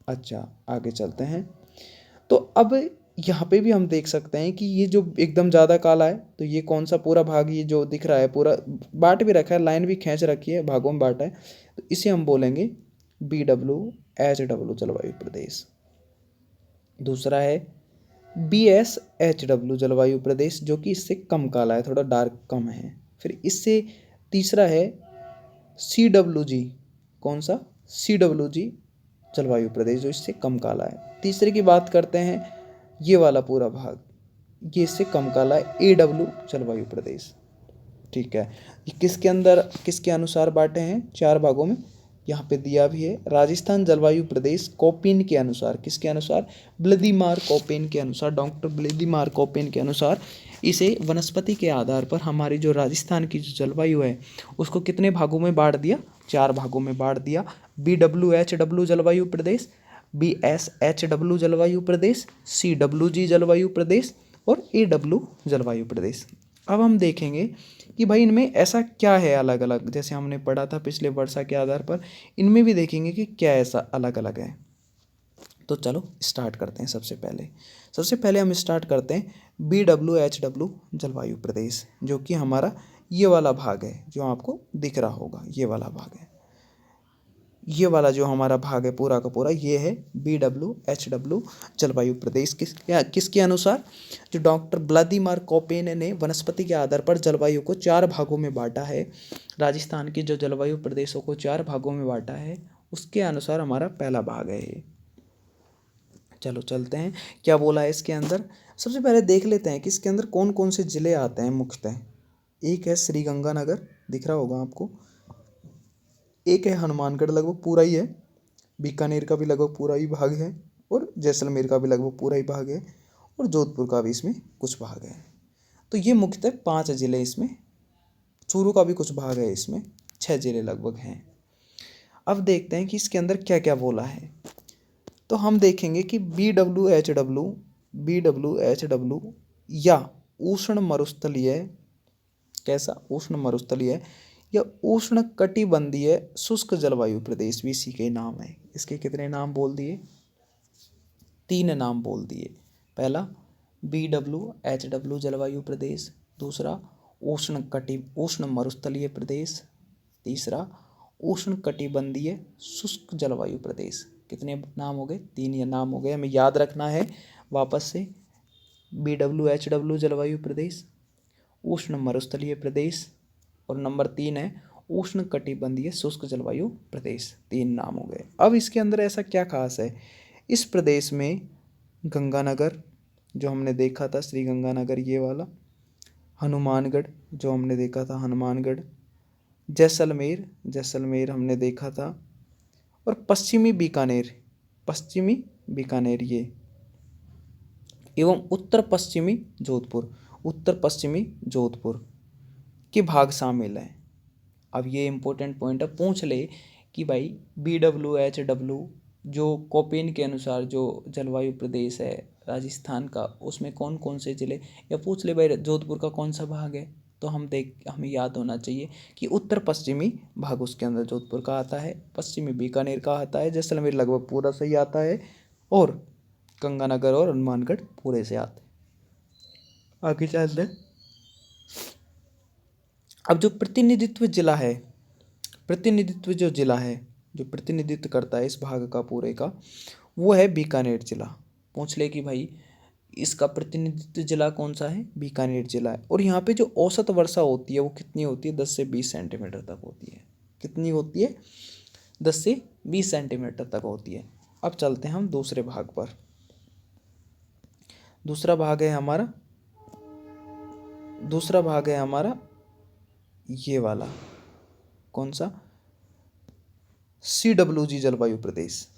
अच्छा, आगे चलते हैं। तो अब यहाँ पे भी हम देख सकते हैं कि ये जो एकदम ज़्यादा काला है तो ये कौन सा पूरा भाग, ये जो दिख रहा है पूरा बांट भी रखा है, लाइन भी खींच रखी है, भागों में बांटा है, तो इसे हम बोलेंगे BWHW जलवायु प्रदेश। दूसरा है BSHW जलवायु प्रदेश, जो कि इससे कम काला है, थोड़ा डार्क कम है। फिर इससे तीसरा है CWG। कौन सा? CWG जलवायु प्रदेश, जो इससे कम काला है। तीसरे की बात करते हैं, ये वाला पूरा भाग, ये इससे कम काला है, AW जलवायु प्रदेश। ठीक है, ये किसके अनुसार बांटे हैं? 4 भागों में। यहाँ पे दिया भी है राजस्थान जलवायु प्रदेश कोपेन के अनुसार। किसके अनुसार? व्लादिमीर कोपेन के अनुसार, डॉक्टर व्लादिमीर कोपेन के अनुसार इसे वनस्पति के आधार पर हमारी जो राजस्थान की जो जलवायु है उसको कितने भागों में बांट दिया? 4 भागों में बांट दिया। BWHW जलवायु प्रदेश, BSHW जलवायु प्रदेश, CWG जलवायु प्रदेश और AW जलवायु प्रदेश। अब हम देखेंगे कि भाई इनमें ऐसा क्या है अलग अलग, जैसे हमने पढ़ा था पिछले वर्षा के आधार पर, इनमें भी देखेंगे कि क्या ऐसा अलग अलग है। तो चलो स्टार्ट करते हैं। सबसे पहले हम स्टार्ट करते हैं BWHW जलवायु प्रदेश, जो कि हमारा ये वाला भाग है जो आपको दिख रहा होगा, ये वाला भाग है। ये वाला जो हमारा भाग है पूरा का पूरा ये है BWHW जलवायु प्रदेश। किसके अनुसार? जो डॉक्टर व्लादिमीर कोपेन ने वनस्पति के आधार पर जलवायु को 4 भागों में बांटा है, राजस्थान की जो जलवायु प्रदेशों को 4 भागों में बांटा है, उसके अनुसार हमारा पहला भाग है ये। चलो चलते हैं, क्या बोला है इसके अंदर। सबसे पहले देख लेते हैं कि इसके अंदर कौन कौन से ज़िले आते हैं मुख्यतः। एक है श्रीगंगानगर, दिख रहा होगा आपको। एक है हनुमानगढ़, लगभग पूरा ही है। बीकानेर का भी लगभग पूरा ही भाग है और जैसलमेर का भी लगभग पूरा ही भाग है और जोधपुर का भी इसमें कुछ भाग है। तो ये मुख्यतः 5 ज़िले इसमें, चूरू का भी कुछ भाग है इसमें, 6 ज़िले लगभग हैं। अब देखते हैं कि इसके अंदर क्या क्या बोला है। तो हम देखेंगे कि BWHW या उष्ण मरुस्थलीय, कैसा उष्ण मरुस्थलीय या उष्ण कटिबंधीय शुष्क जलवायु प्रदेश भी इसी के नाम है। इसके कितने नाम बोल दिए? 3 नाम बोल दिए। पहला BWHW जलवायु प्रदेश, दूसरा उष्ण मरुस्थलीय प्रदेश, तीसरा उष्ण कटिबंधीय शुष्क जलवायु प्रदेश। कितने नाम हो गए? 3 ये नाम हो गए, हमें याद रखना है वापस से। BWHW जलवायु प्रदेश, उष्ण मरुस्थलीय प्रदेश, और नंबर 3 है उष्ण कटिबंधीय शुष्क जलवायु प्रदेश। 3 नाम हो गए। अब इसके अंदर ऐसा क्या खास है? इस प्रदेश में गंगानगर जो हमने देखा था, श्री गंगानगर ये वाला, हनुमानगढ़ जो हमने देखा था, हनुमानगढ़, जैसलमेर हमने देखा था, और पश्चिमी बीकानेर ये, एवं उत्तर पश्चिमी जोधपुर के भाग शामिल हैं। अब ये इम्पोर्टेंट पॉइंट है, पूछ ले कि भाई BWHW जो कोपेन के अनुसार जो जलवायु प्रदेश है राजस्थान का, उसमें कौन कौन से ज़िले, या पूछ ले भाई जोधपुर का कौन सा भाग है, तो हमें याद होना चाहिए कि उत्तर पश्चिमी भाग उसके अंदर जोधपुर का आता है, पश्चिमी बीकानेर का आता है, जैसलमेर लगभग पूरा सही आता है, और गंगानगर और हनुमानगढ़ पूरे से आते हैं। आगे चलते हैं। अब जो प्रतिनिधित्व जिला है, जो प्रतिनिधित्व करता है इस भाग का पूरे का, वो है बीकानेर जिला। पूछ ले कि भाई इसका प्रतिनिधित्व जिला कौन सा है? बीकानेर जिला है। और यहाँ पे जो औसत वर्षा होती है वो कितनी होती है? 10 से 20 सेंटीमीटर तक होती है। कितनी होती है? 10 से 20 सेंटीमीटर तक होती है। अब चलते हैं हम दूसरे भाग पर। दूसरा भाग है हमारा ये वाला, कौन सा? CWG जलवायु प्रदेश।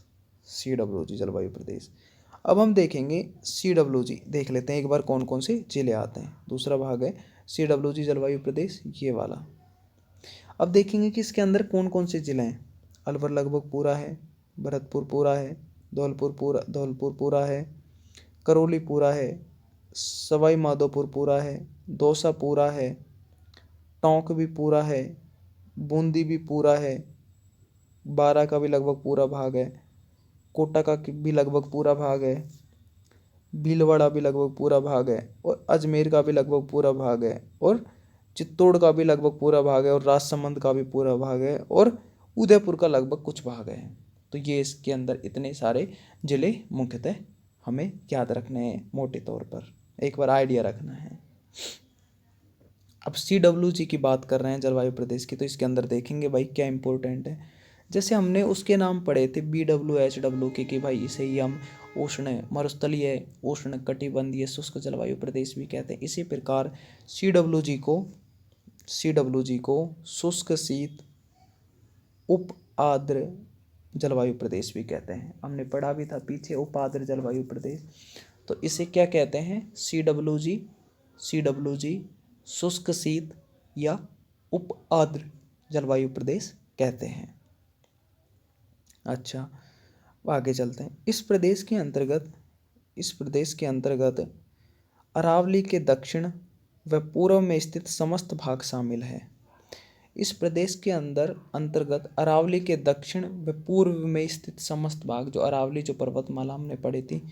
अब हम देखेंगे CWG, देख लेते हैं एक बार कौन कौन से जिले आते हैं। दूसरा भाग है CWG जलवायु प्रदेश, ये वाला। अब देखेंगे कि इसके अंदर कौन कौन से जिले हैं। अलवर लगभग पूरा है, भरतपुर पूरा है, धौलपुर पूरा है, करौली पूरा है, सवाई माधोपुर पूरा है, दौसा पूरा है, टोंक भी पूरा है, बूंदी भी पूरा है, बारा का भी लगभग पूरा भाग है, कोटा का भी लगभग पूरा भाग है, भीलवाड़ा भी लगभग पूरा भाग है, और अजमेर का भी लगभग पूरा भाग है, और चित्तौड़ का भी लगभग पूरा भाग है, और राजसमंद का भी पूरा भाग है, और उदयपुर का लगभग कुछ भाग है। तो ये इसके अंदर इतने सारे जिले मुख्यतः हमें याद रखने हैं, मोटे तौर पर एक बार आइडिया रखना है। अब CWG की बात कर रहे हैं जलवायु प्रदेश की, तो इसके अंदर देखेंगे भाई क्या इंपॉर्टेंट है। जैसे हमने उसके नाम पढ़े थे BWHW के, कि भाई इसे ही हम उष्ण मरुस्थलीय उष्ण कटिबंधीय शुष्क जलवायु प्रदेश भी कहते हैं। इसी प्रकार CWG को शुष्क शीत उप आर्द्र जलवायु प्रदेश भी कहते हैं। हमने पढ़ा भी था पीछे उप आर्द्र जलवायु प्रदेश। तो इसे क्या कहते हैं? CWG शुष्क शीत या उप आर्द्र जलवायु प्रदेश कहते हैं। अच्छा, आगे चलते हैं। इस प्रदेश के अंतर्गत अरावली के दक्षिण व पूर्व में स्थित समस्त भाग शामिल है। इस प्रदेश के अंतर्गत अरावली के दक्षिण व पूर्व में स्थित समस्त भाग, जो अरावली जो पर्वतमाला हमने पढ़ी थी,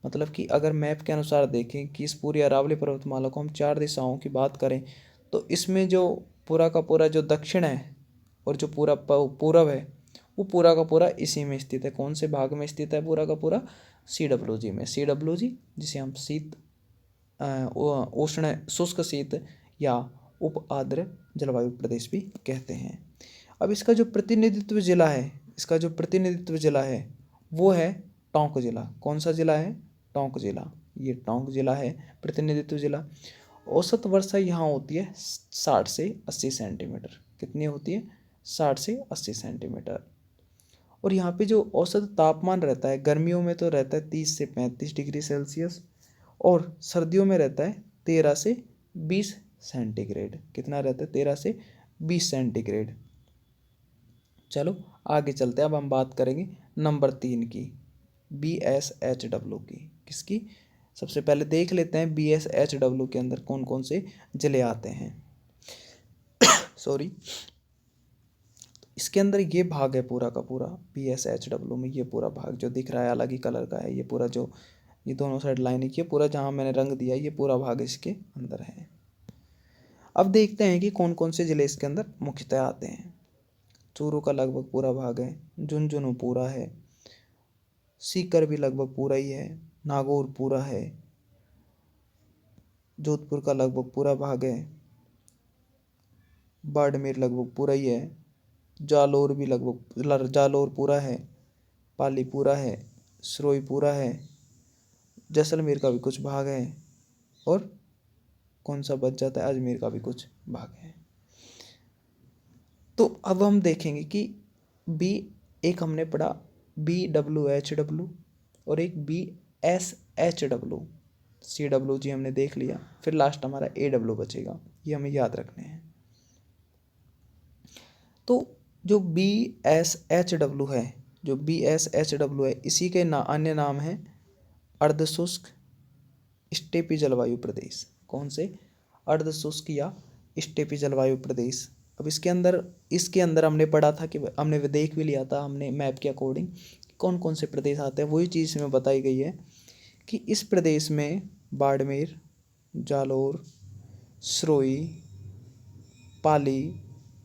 मतलब कि अगर मैप के अनुसार देखें कि इस पूरी अरावली पर्वतमाला को हम 4 दिशाओं की बात करें, तो इसमें जो पूरा का पूरा जो दक्षिण है और जो पूरा पूर्व है, वो पूरा का पूरा इसी में स्थित है। कौन से भाग में स्थित है? पूरा का पूरा CWG में। CWG जिसे हम उष्ण शुष्क शीत या उप आर्द्र जलवायु प्रदेश भी कहते हैं। अब इसका जो प्रतिनिधित्व जिला है वो है टोंक जिला। कौन सा जिला है? टोंक जिला। ये टोंक जिला है प्रतिनिधित्व जिला। औसत वर्षा यहाँ होती है 60 से 80 सेंटीमीटर। कितनी होती है? 60 से 80 सेंटीमीटर। और यहाँ पे जो औसत तापमान रहता है, गर्मियों में तो रहता है 30 से 35 डिग्री सेल्सियस, और सर्दियों में रहता है 13 से 20 सेंटीग्रेड। कितना रहता है? 13 से 20 सेंटीग्रेड। चलो आगे चलते हैं। अब हम बात करेंगे नंबर 3 की, BSHW की। किसकी? सबसे पहले देख लेते हैं BSHW के अंदर कौन कौन से जिले आते हैं। सॉरी, इसके अंदर ये भाग है पूरा का पूरा, BSHW में ये पूरा भाग जो दिख रहा है अलग ही कलर का है, ये पूरा जो ये दोनों साइड लाइन है, ये पूरा जहाँ मैंने रंग दिया ये पूरा भाग इसके अंदर है। अब देखते हैं कि कौन कौन से ज़िले इसके अंदर मुख्यतः आते हैं। चूरू का लगभग पूरा भाग है, झुंझुनू पूरा है, सीकर भी लगभग पूरा ही है, नागौर पूरा है, जोधपुर का लगभग पूरा भाग है, बाड़मेर लगभग पूरा ही है, जालोर भी लगभग जालोर पूरा है, पाली पूरा है, सिरोही पूरा है, जैसलमेर का भी कुछ भाग है, और कौन सा बच जाता है? अजमेर का भी कुछ भाग है। तो अब हम देखेंगे कि बी, एक हमने पढ़ा BWHW और एक BSHW, CWG हमने देख लिया, फिर लास्ट हमारा AW बचेगा, ये हमें याद रखने हैं। तो जो BSHW है, जो BSHW है, इसी के अन्य नाम है अर्धशुष्क स्टेपी जलवायु प्रदेश। कौन से? अर्धशुष्क या स्टेपी जलवायु प्रदेश। अब इसके अंदर हमने पढ़ा था कि हमने देख भी लिया था हमने मैप के अकॉर्डिंग कौन कौन से प्रदेश आते हैं। वही चीज़ इसमें बताई गई है कि इस प्रदेश में बाड़मेर, जालोर, सिरोही, पाली,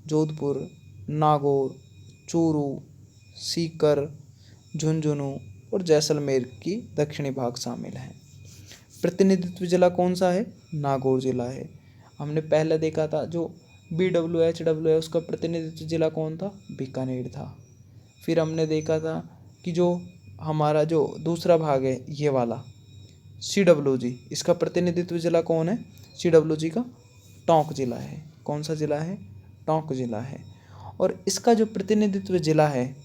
जोधपुर, नागौर, चूरू, सीकर, झुंझुनू और जैसलमेर की दक्षिणी भाग शामिल हैं। प्रतिनिधित्व जिला कौन सा है? नागौर जिला है। हमने पहले देखा था जो BWHW है उसका प्रतिनिधित्व जिला कौन था? बीकानेर था। फिर हमने देखा था कि जो हमारा जो दूसरा भाग है ये वाला CWG, इसका प्रतिनिधित्व जिला कौन है? CWG का टोंक जिला है। कौन सा जिला है? टोंक जिला है। और इसका जो प्रतिनिधित्व जिला है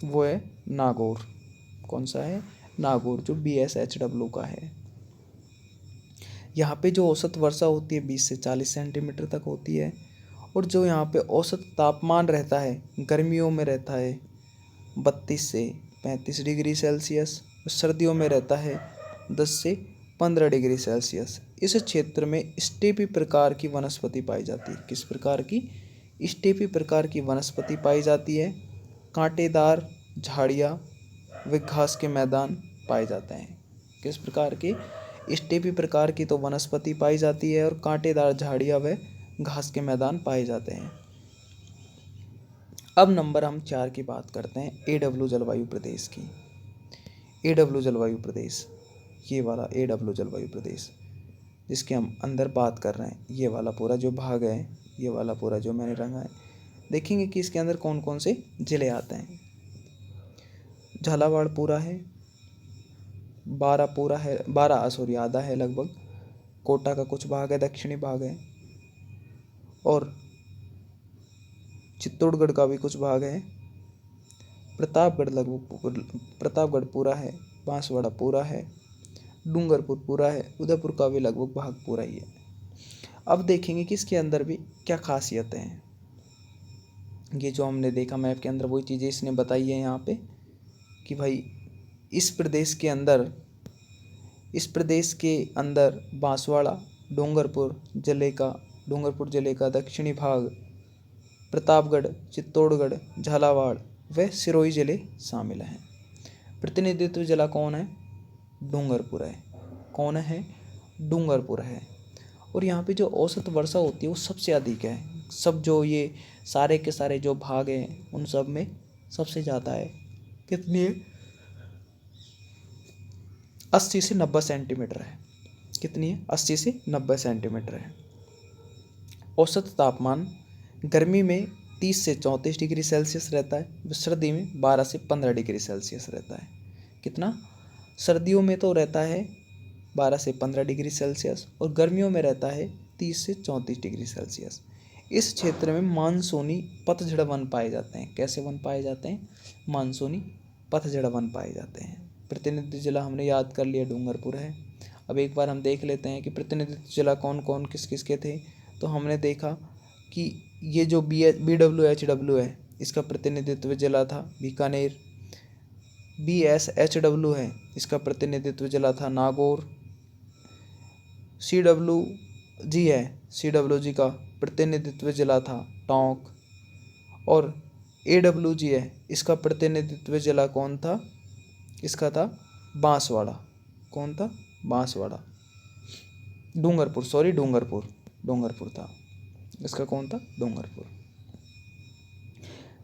वो है नागौर। कौन सा है? नागौर, जो BSHW का है। यहाँ पे जो औसत वर्षा होती है 20 से 40 सेंटीमीटर तक होती है, और जो यहाँ पे औसत तापमान रहता है गर्मियों में रहता है 32 से 35 डिग्री सेल्सियस, सर्दियों में रहता है 10 से 15 डिग्री सेल्सियस। इस क्षेत्र में स्टेपी प्रकार की वनस्पति पाई जाती है। किस प्रकार की? स्टेपी प्रकार की वनस्पति पाई जाती है। कांटेदार झाड़ियाँ व घास के मैदान पाए जाते हैं। किस प्रकार के? स्टेपी प्रकार की तो वनस्पति पाई जाती है और कांटेदार झाड़ियाँ व घास के मैदान पाए जाते हैं। अब नंबर हम 4 की बात करते हैं, AW जलवायु प्रदेश की। AW जलवायु प्रदेश, ये वाला AW जलवायु प्रदेश जिसके हम अंदर बात कर रहे हैं, ये वाला पूरा जो भाग है, ये वाला पूरा जो मैंने रंगा है, देखेंगे कि इसके अंदर कौन कौन से जिले आते हैं। झालावाड़ पूरा है, 12 पूरा है, 12 आधा है लगभग, कोटा का कुछ भाग है, दक्षिणी भाग है, और चित्तौड़गढ़ का भी कुछ भाग है, प्रतापगढ़ लगभग, प्रतापगढ़ पूरा है, बांसवाड़ा पूरा है, डूंगरपुर पूरा है, उदयपुर का भी लगभग भाग पूरा ही है। अब देखेंगे कि इसके अंदर भी क्या खासियतें हैं। ये जो हमने देखा मैप के अंदर वही चीज़ें इसने बताई है यहाँ पे कि भाई इस प्रदेश के अंदर बांसवाड़ा, डूंगरपुर जिले का दक्षिणी भाग, प्रतापगढ़, चित्तौड़गढ़, झालावाड़ व सिरोही जिले शामिल हैं। प्रतिनिधित्व जिला कौन है? डूंगरपुर है। कौन है? डूंगरपुर है। और यहाँ पे जो औसत वर्षा होती है वो सबसे अधिक है। सब जो ये सारे के सारे जो भाग हैं उन सब में सबसे ज़्यादा है। कितनी है? 80 से 90 सेंटीमीटर है। कितनी है? 80 से 90 सेंटीमीटर है। औसत तापमान गर्मी में 30 से 34 डिग्री सेल्सियस रहता है, सर्दी में 12 से 15 डिग्री सेल्सियस रहता है। कितना? सर्दियों में तो रहता है 12 से 15 डिग्री सेल्सियस और गर्मियों में रहता है 30 से 34 डिग्री सेल्सियस। इस क्षेत्र में मानसूनी पतझड़ वन पाए जाते हैं। कैसे वन पाए जाते हैं? मानसूनी पतझड़ वन पाए जाते हैं। प्रतिनिधि जिला हमने याद कर लिया, डूंगरपुर है। अब एक बार हम देख लेते हैं कि प्रतिनिधित्व जिला कौन कौन किस किस के थे। तो हमने देखा कि ये जो BWHW है, इसका प्रतिनिधित्व जिला था बीकानेर। BSHW है, इसका प्रतिनिधित्व जिला था नागौर। CWG है, CWG का प्रतिनिधित्व जिला था टोंक। और AWG है, इसका प्रतिनिधित्व जिला कौन था, इसका था बांसवाड़ा। कौन था? बांसवाड़ा। डूंगरपुर था, इसका कौन था? डूंगरपुर।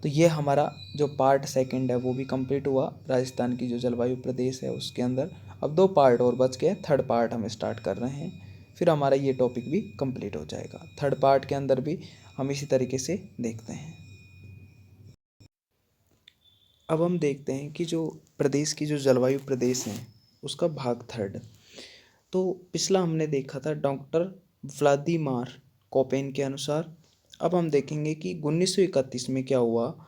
तो ये हमारा जो पार्ट सेकंड है वो भी कंप्लीट हुआ राजस्थान की जो जलवायु प्रदेश है उसके अंदर। अब 2 पार्ट और बच गए, थर्ड पार्ट हम स्टार्ट कर रहे हैं, फिर हमारा ये टॉपिक भी कंप्लीट हो जाएगा। थर्ड पार्ट के अंदर भी हम इसी तरीके से देखते हैं। अब हम देखते हैं कि जो प्रदेश की जो जलवायु प्रदेश हैं उसका भाग थर्ड। तो पिछला हमने देखा था डॉक्टर व्लादिमीर कोपेन के अनुसार। अब हम देखेंगे कि 1931 में क्या हुआ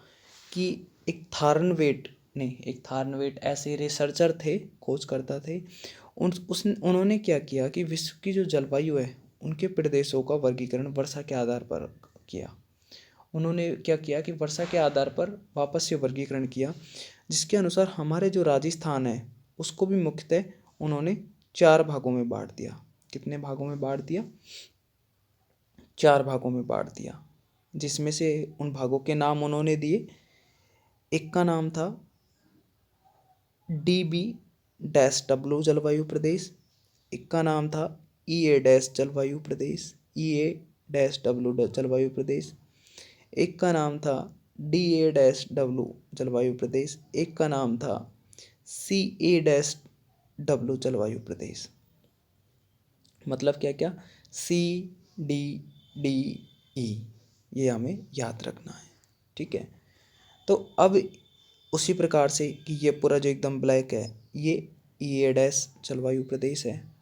कि एक थार्नवेट ऐसे रिसर्चर थे, खोजकर्ता थे। उन्होंने क्या किया कि विश्व की जो जलवायु है उनके प्रदेशों का वर्गीकरण वर्षा के आधार पर किया। उन्होंने क्या किया कि वर्षा के आधार पर वापस से वर्गीकरण किया, जिसके अनुसार हमारे जो राजस्थान है उसको भी मुख्यतः उन्होंने 4 भागों में बांट दिया। कितने भागों में बांट दिया? 4 भागों में बांट दिया, जिसमें से उन भागों के नाम उन्होंने दिए। एक का नाम था DB-W जलवायु प्रदेश, एक का नाम था EA- जलवायु प्रदेश, EA-W जलवायु प्रदेश, एक का नाम था DA-W जलवायु प्रदेश, एक का नाम था CA-W जलवायु प्रदेश। मतलब क्या क्या? CDDE, ये हमें याद रखना है, ठीक है। तो अब उसी प्रकार से कि ये पूरा जो एकदम ब्लैक है ये EA- जलवायु प्रदेश है।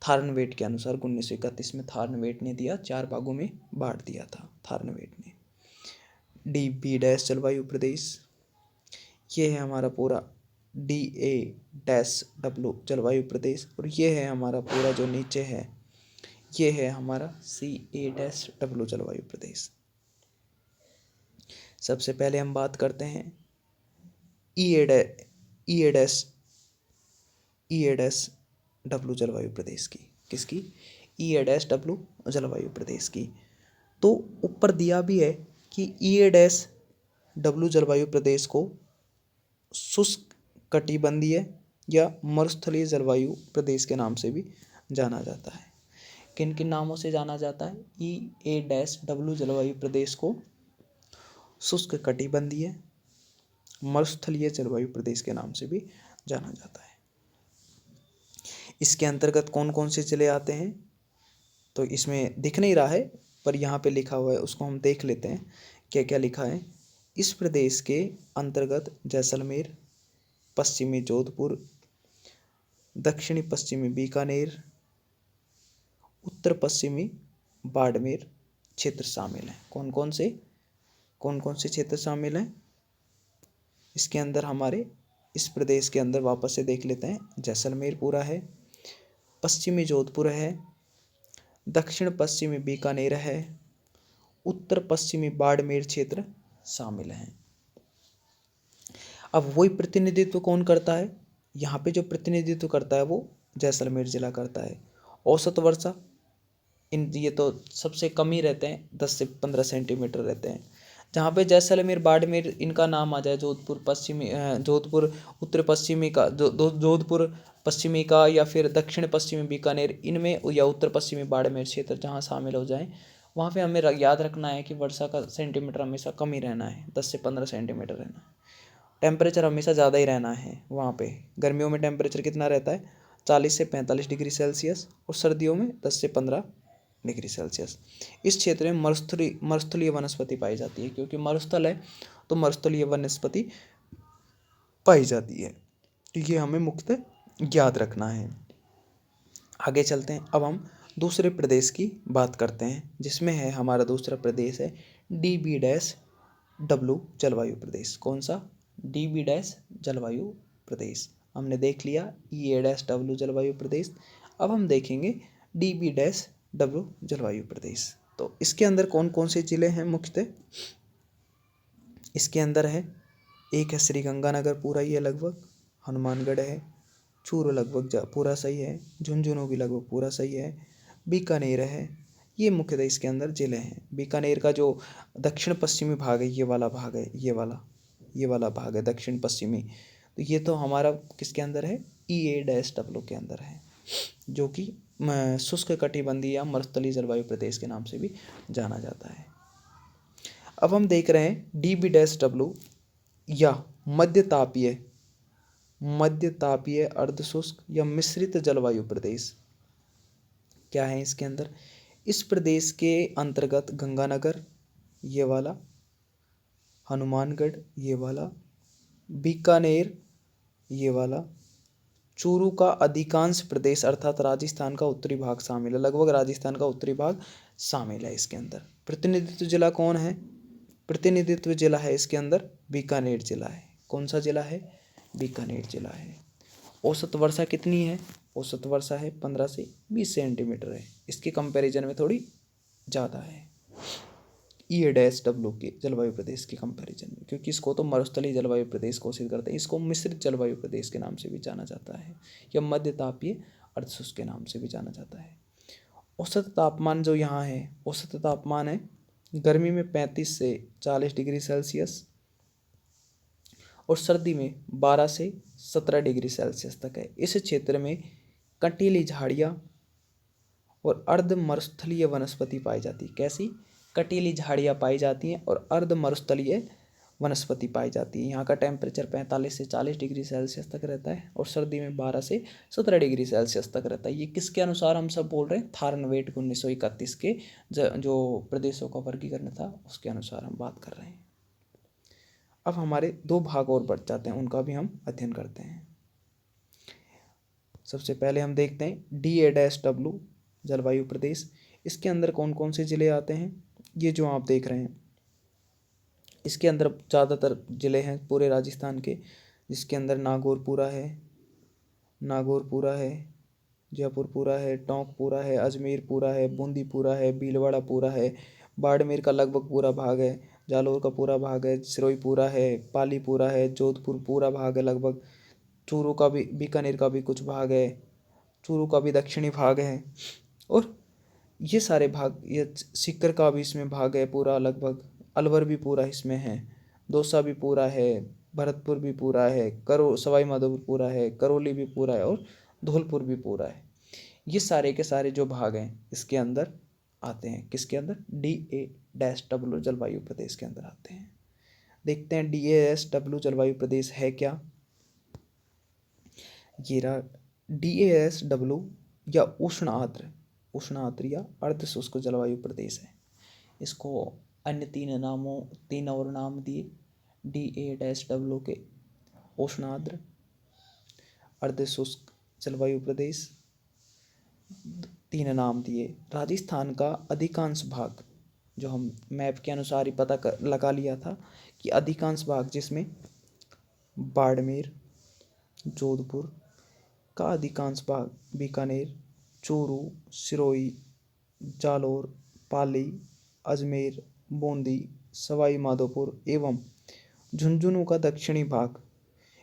थार्नवेट के अनुसार 1931 में थार्नवेट ने दिया, 4 भागों में बांट दिया था थार्नवेट ने। DB- जलवायु प्रदेश, ये है हमारा पूरा DA-W जलवायु प्रदेश, और ये है हमारा पूरा जो नीचे है ये है हमारा CA-W जलवायु प्रदेश। सबसे पहले हम बात करते हैं EA-W जलवायु प्रदेश की। किसकी? EA-W जलवायु प्रदेश की। तो ऊपर दिया भी है कि EA-W जलवायु प्रदेश को शुष्क कटिबंधीय या मरुस्थलीय जलवायु प्रदेश के नाम से भी जाना जाता है। किन किन नामों से जाना जाता है? EA-W जलवायु प्रदेश को शुष्क कटिबंधीय मरुस्थलीय जलवायु प्रदेश के नाम से भी जाना जाता है। इसके अंतर्गत कौन कौन से जिले आते हैं? तो इसमें दिख नहीं रहा है पर यहाँ पे लिखा हुआ है, उसको हम देख लेते हैं क्या क्या लिखा है। इस प्रदेश के अंतर्गत जैसलमेर, पश्चिमी जोधपुर, दक्षिणी पश्चिमी बीकानेर, उत्तर पश्चिमी बाड़मेर क्षेत्र शामिल हैं। कौन कौन से क्षेत्र शामिल हैं इसके अंदर? हमारे इस प्रदेश के अंदर वापस से देख लेते हैं। जैसलमेर पूरा है, पश्चिमी जोधपुर है, दक्षिण पश्चिमी बीकानेर है, उत्तर पश्चिमी बाड़मेर क्षेत्र शामिल हैं। अब वही प्रतिनिधित्व कौन करता है? यहाँ पे जो प्रतिनिधित्व करता है वो जैसलमेर जिला करता है। औसत वर्षा ये तो सबसे कम ही रहते हैं, 10 से 15 सेंटीमीटर रहते हैं। जहाँ पे जैसलमेर बाड़मेर इनका नाम आ जाए, जोधपुर उत्तर पश्चिमी का जोधपुर पश्चिमी का या फिर दक्षिण पश्चिमी बीकानेर, इनमें या उत्तर पश्चिमी बाड़मेर क्षेत्र जहाँ शामिल हो जाए, वहाँ पे हमें याद रखना है कि वर्षा का सेंटीमीटर हमेशा कम ही रहना है, 10 से 15 सेंटीमीटर रहना है। टेम्परेचर हमेशा ज़्यादा ही रहना है वहाँ पे। गर्मियों में टेम्परेचर कितना रहता है? 40 से 45 डिग्री सेल्सियस, और सर्दियों में 10 से 15 डिग्री सेल्सियस। इस क्षेत्र में मरुस्थलीय वनस्पति पाई जाती है, क्योंकि मरुस्थल है तो मरुस्थलीय वनस्पति पाई जाती है। तो ये हमें मुख्यतः याद रखना है। आगे चलते हैं। अब हम दूसरे प्रदेश की बात करते हैं, जिसमें है हमारा दूसरा प्रदेश है DB-W जलवायु प्रदेश। कौन सा? DB- जलवायु प्रदेश। हमने देख लिया EA-W जलवायु प्रदेश। अब हम देखेंगे डी बी डैश डब्ल्यू जलवायु प्रदेश। तो इसके अंदर कौन कौन से जिले हैं मुख्यतः? इसके अंदर है, एक है श्रीगंगानगर, पूरा ही है लगभग, हनुमानगढ़ है, चूरू लगभग पूरा सही है, झुंझुनू भी लगभग पूरा सही है, बीकानेर है। ये मुख्यतः इसके अंदर जिले हैं। बीकानेर का जो दक्षिण पश्चिमी भाग है, ये वाला भाग है, ये वाला भाग है दक्षिण पश्चिमी। तो ये तो हमारा किसके अंदर है? EA-W के अंदर है, जो कि शुष्क कटिबंधीय या मरुस्थलीय जलवायु प्रदेश के नाम से भी जाना जाता है। अब हम देख रहे हैं DB-W या मध्य तापीय अर्धशुष्क या मिश्रित जलवायु प्रदेश क्या है इसके अंदर? इस प्रदेश के अंतर्गत गंगानगर ये वाला, हनुमानगढ़ ये वाला, बीकानेर ये वाला, चूरू का अधिकांश प्रदेश अर्थात राजस्थान का उत्तरी भाग शामिल है, लगभग राजस्थान का उत्तरी भाग शामिल है इसके अंदर। प्रतिनिधित्व जिला कौन है? प्रतिनिधित्व जिला है इसके अंदर बीकानेर जिला है। कौन सा जिला है? बीकानेर जिला है। औसत वर्षा कितनी है? औसत वर्षा है 15 से 20 सेंटीमीटर है। इसके कंपैरिजन में थोड़ी ज़्यादा है EA-W के जलवायु प्रदेश के कंपैरिजन में, क्योंकि इसको तो मरुस्थलीय जलवायु प्रदेश घोषित करते हैं। इसको मिश्रित जलवायु प्रदेश के नाम से भी जाना जाता है या मध्य तापीय अर्धशुष्क के नाम से भी जाना जाता है। औसत तापमान जो यहाँ है, औसत तापमान है गर्मी में 35 से 40 डिग्री सेल्सियस और सर्दी में 12 से 17 डिग्री सेल्सियस तक है। इस क्षेत्र में कंटीली झाड़ियाँ और अर्ध मरुस्थलीय वनस्पति पाई जाती है। कैसी? कटीली झाड़ियाँ पाई जाती हैं और अर्ध मरुस्थलीय वनस्पति पाई जाती है। यहाँ का टेम्परेचर 45 से 40 डिग्री सेल्सियस तक रहता है और सर्दी में 12 से 17 डिग्री सेल्सियस तक रहता है। ये किसके अनुसार हम सब बोल रहे हैं? थारनवेट 1931 के जो प्रदेशों का वर्गीकरण था उसके अनुसार हम बात कर रहे हैं। अब हमारे दो भाग और बढ़ जाते हैं, उनका भी हम अध्ययन करते हैं। सबसे पहले हम देखते हैं DA-W जलवायु प्रदेश। इसके अंदर कौन कौन से ज़िले आते हैं? ये जो आप देख रहे हैं इसके अंदर ज़्यादातर ज़िले हैं पूरे राजस्थान के, जिसके अंदर नागौर पूरा है, जयपुर पूरा है, टोंक पूरा है, अजमेर पूरा है, बूंदी पूरा है, भीलवाड़ा पूरा है, बाड़मेर का लगभग पूरा भाग है, जालौर का पूरा भाग है, सिरोही पूरा है, पाली पूरा है, जोधपुर पूरा भाग है लगभग, चूरू का भी, बीकानेर का भी कुछ भाग है, चूरू का भी दक्षिणी भाग है, और ये सारे भाग, ये सीकर का भी इसमें भाग है पूरा लगभग, अलवर भी पूरा इसमें है, दौसा भी पूरा है, भरतपुर भी पूरा है, सवाई माधोपुर पूरा है, करौली भी पूरा है और धौलपुर भी पूरा है। ये सारे के सारे जो भाग हैं इसके अंदर आते हैं। किसके अंदर? DA-W जलवायु प्रदेश के अंदर आते हैं। देखते हैं DA-W जलवायु प्रदेश है क्या। ये रहा DA-W या उष्ण आर्द्र या अर्धशुष्क जलवायु प्रदेश है। इसको अन्य तीन और नाम दिए DA-W के: उष्ण आर्द्र, अर्धशुष्क जलवायु प्रदेश, 3 नाम दिए। राजस्थान का अधिकांश भाग, जो हम मैप के अनुसार ही पता लगा लिया था कि अधिकांश भाग, जिसमें बाड़मेर, जोधपुर का अधिकांश भाग, बीकानेर, चूरू, सिरोही, जालौर, पाली, अजमेर, बूंदी, सवाई माधोपुर एवं झुंझुनू का दक्षिणी भाग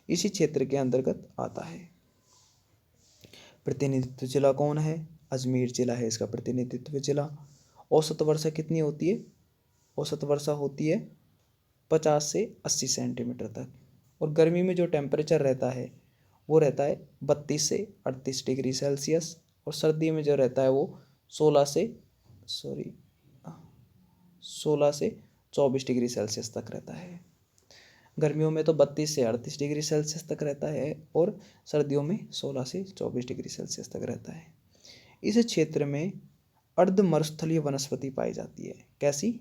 इसी क्षेत्र के अंतर्गत आता है। प्रतिनिधित्व जिला कौन है? अजमेर जिला है इसका प्रतिनिधित्व जिला। औसत वर्षा कितनी होती है? औसत वर्षा होती है 50 से 80 सेंटीमीटर तक, और गर्मी में जो टेम्परेचर रहता है वो रहता है 32 से 38 डिग्री सेल्सियस, और सर्दी में जो रहता है वो 16 से 24 डिग्री सेल्सियस तक रहता है। गर्मियों में तो 32 से 38 डिग्री सेल्सियस तक रहता है और सर्दियों में 16 से 24 डिग्री सेल्सियस तक रहता है। इस क्षेत्र में अर्ध मरुस्थलीय वनस्पति पाई जाती है। कैसी?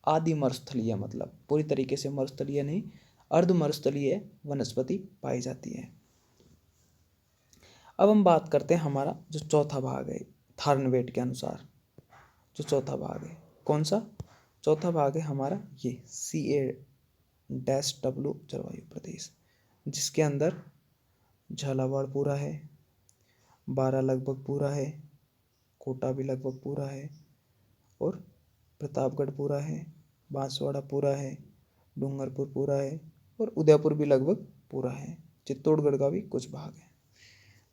आदि मरुस्थलीय, मतलब पूरी तरीके से मरुस्थलीय नहीं, अर्ध मरुस्थलीय वनस्पति पाई जाती है। अब हम बात करते हैं हमारा जो चौथा भाग है थारनवेट के अनुसार। जो चौथा भाग है, कौन सा चौथा भाग है हमारा? ये CA-W जलवायु प्रदेश, जिसके अंदर झालावाड़ पूरा है, बारा लगभग पूरा है, कोटा भी लगभग पूरा है, और प्रतापगढ़ पूरा है, बांसवाड़ा पूरा है, डूंगरपुर पूरा है, और उदयपुर भी लगभग पूरा है। चित्तौड़गढ़ का भी कुछ भाग है।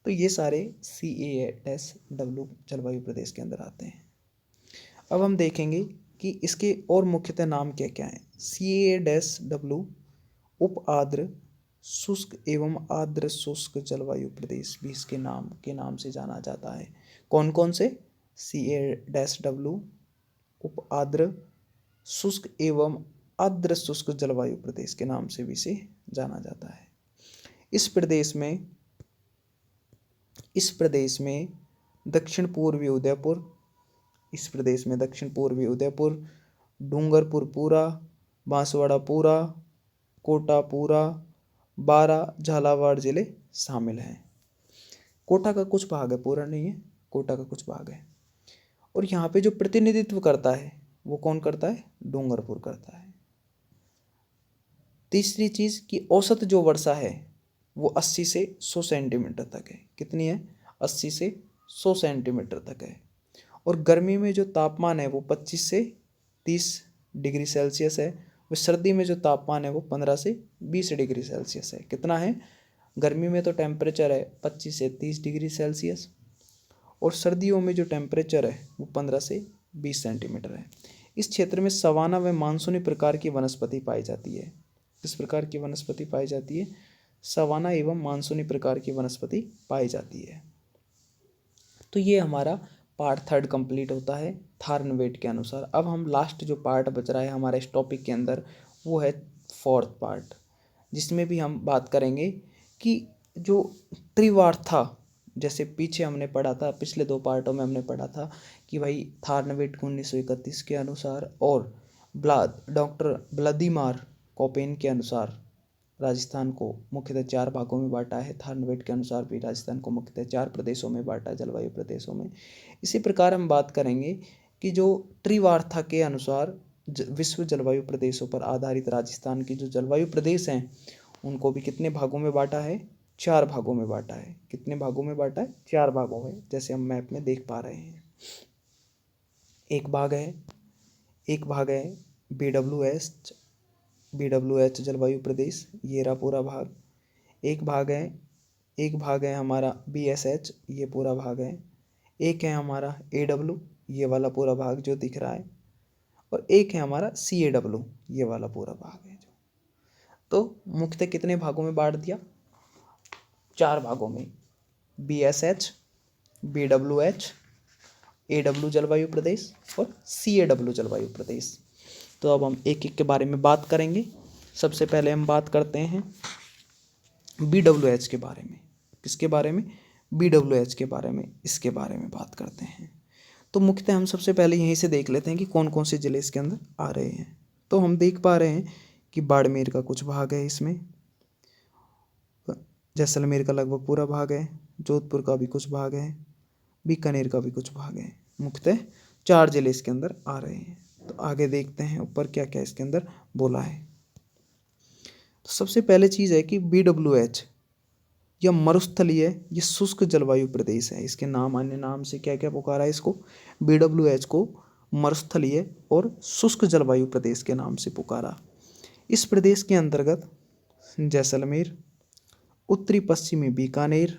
तो ये सारे CA-W जलवायु प्रदेश के अंदर आते हैं। अब हम देखेंगे कि इसके और मुख्यतः नाम क्या क्या हैं। CA-W उप आर्द्र शुष्क एवं आर्द्र शुष्क जलवायु प्रदेश भी इसके नाम से जाना जाता है। कौन कौन से? CA-W उप आर्द्र शुष्क एवं आर्द्र शुष्क जलवायु प्रदेश के नाम से भी इसे जाना जाता है। इस प्रदेश में दक्षिण पूर्वी उदयपुर, डूंगरपुर पूरा, बांसवाड़ा पूरा, कोटा पूरा, बारा, झालावाड़ जिले शामिल हैं। कोटा का कुछ भाग है, पूरा नहीं है, कोटा का कुछ भाग है। और यहाँ पे जो प्रतिनिधित्व करता है वो कौन करता है? डूंगरपुर करता है। तीसरी चीज़ कि औसत जो वर्षा है वो 80 से 100 सेंटीमीटर तक है। कितनी है? 80 से 100 सेंटीमीटर तक है। और गर्मी में जो तापमान है वो 25 से 30 डिग्री सेल्सियस है। और सर्दी में जो तापमान है वो 15 से 20 डिग्री सेल्सियस है। कितना है? गर्मी में तो टेम्परेचर है 25 से 30 डिग्री सेल्सियस, और सर्दियों में जो टेम्परेचर है वो 15 से 20 सेंटीमीटर है। इस क्षेत्र में सवाना व मानसूनी प्रकार की वनस्पति पाई जाती है। किस प्रकार की वनस्पति पाई जाती है? सवाना एवं मानसूनी प्रकार की वनस्पति पाई जाती है। तो ये हमारा पार्ट 3 कंप्लीट होता है थार्नवेट के अनुसार। अब हम लास्ट जो पार्ट बच रहा है हमारे इस टॉपिक के अंदर वो है 4th पार्ट, जिसमें भी हम बात करेंगे कि जो त्रिवार्था, जैसे पीछे हमने पढ़ा था, पिछले 2 पार्टों में हमने पढ़ा था कि भाई थार्नवेट को 1931 के अनुसार और डॉक्टर व्लादिमीर कोपेन के अनुसार राजस्थान को मुख्यतः 4 भागों में बांटा है। थार्नवेट के अनुसार भी राजस्थान को मुख्यतः 4 प्रदेशों में बांटा है, जलवायु प्रदेशों में। इसी प्रकार हम बात करेंगे कि जो त्रिवार्था के अनुसार विश्व जलवायु प्रदेशों पर आधारित राजस्थान की जो जलवायु प्रदेश हैं उनको भी कितने भागों में बांटा है? 4 भागों में बांटा है। कितने भागों में बांटा है? 4 भागों में, जैसे हम मैप में देख पा रहे हैं। एक भाग है BWH जलवायु प्रदेश, ये रहा पूरा भाग। एक भाग है हमारा BSH, ये पूरा भाग है। एक है हमारा AW, ये वाला पूरा भाग जो दिख रहा है। और एक है हमारा CAW, ये वाला पूरा भाग है। तो मुख्यतः कितने भागों में बांट दिया? 4 भागों में। BSH, BWH, AW जलवायु प्रदेश और CAW जलवायु प्रदेश। तो अब हम एक एक के बारे में बात करेंगे। सबसे पहले हम बात करते हैं BWH के बारे में। किसके बारे में? BWH के बारे में, इसके बारे में बात करते हैं। तो मुख्यतः हम सबसे पहले यहीं से देख लेते हैं कि कौन कौन से ज़िले इसके अंदर आ रहे हैं। तो हम देख पा रहे हैं कि बाड़मेर का कुछ भाग है इसमें, जैसलमेर का लगभग पूरा भाग है, जोधपुर का भी कुछ भाग है, बीकानेर का भी कुछ भाग है। मुख्यतः 4 ज़िले इसके अंदर आ रहे हैं। तो आगे देखते हैं ऊपर क्या क्या इसके अंदर बोला है। तो सबसे पहले चीज़ है कि BWH या मरुस्थलीय, ये शुष्क जलवायु प्रदेश है। इसके अन्य नाम से क्या क्या पुकारा है इसको? BWH को मरुस्थलीय और शुष्क जलवायु प्रदेश के नाम से पुकारा। इस प्रदेश के अंतर्गत जैसलमेर, उत्तरी पश्चिमी बीकानेर,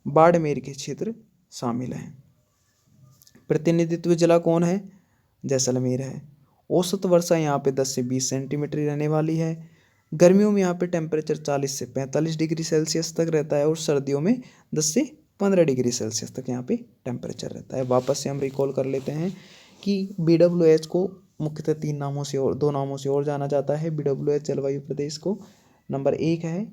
बाड़मेर के क्षेत्र शामिल हैं। प्रतिनिधित्व जिला कौन है? जैसलमेर है। औसत वर्षा यहाँ पे 10 से 20 सेंटीमीटर रहने वाली है। गर्मियों में यहाँ पे टेम्परेचर 40 से 45 डिग्री सेल्सियस तक रहता है, और सर्दियों में 10 से 15 डिग्री सेल्सियस तक यहाँ पे टेम्परेचर रहता है। वापस से हम रिकॉल कर लेते हैं कि BWH को मुख्यतः 2 नामों से और जाना जाता है। BWH जलवायु प्रदेश को नंबर 1 है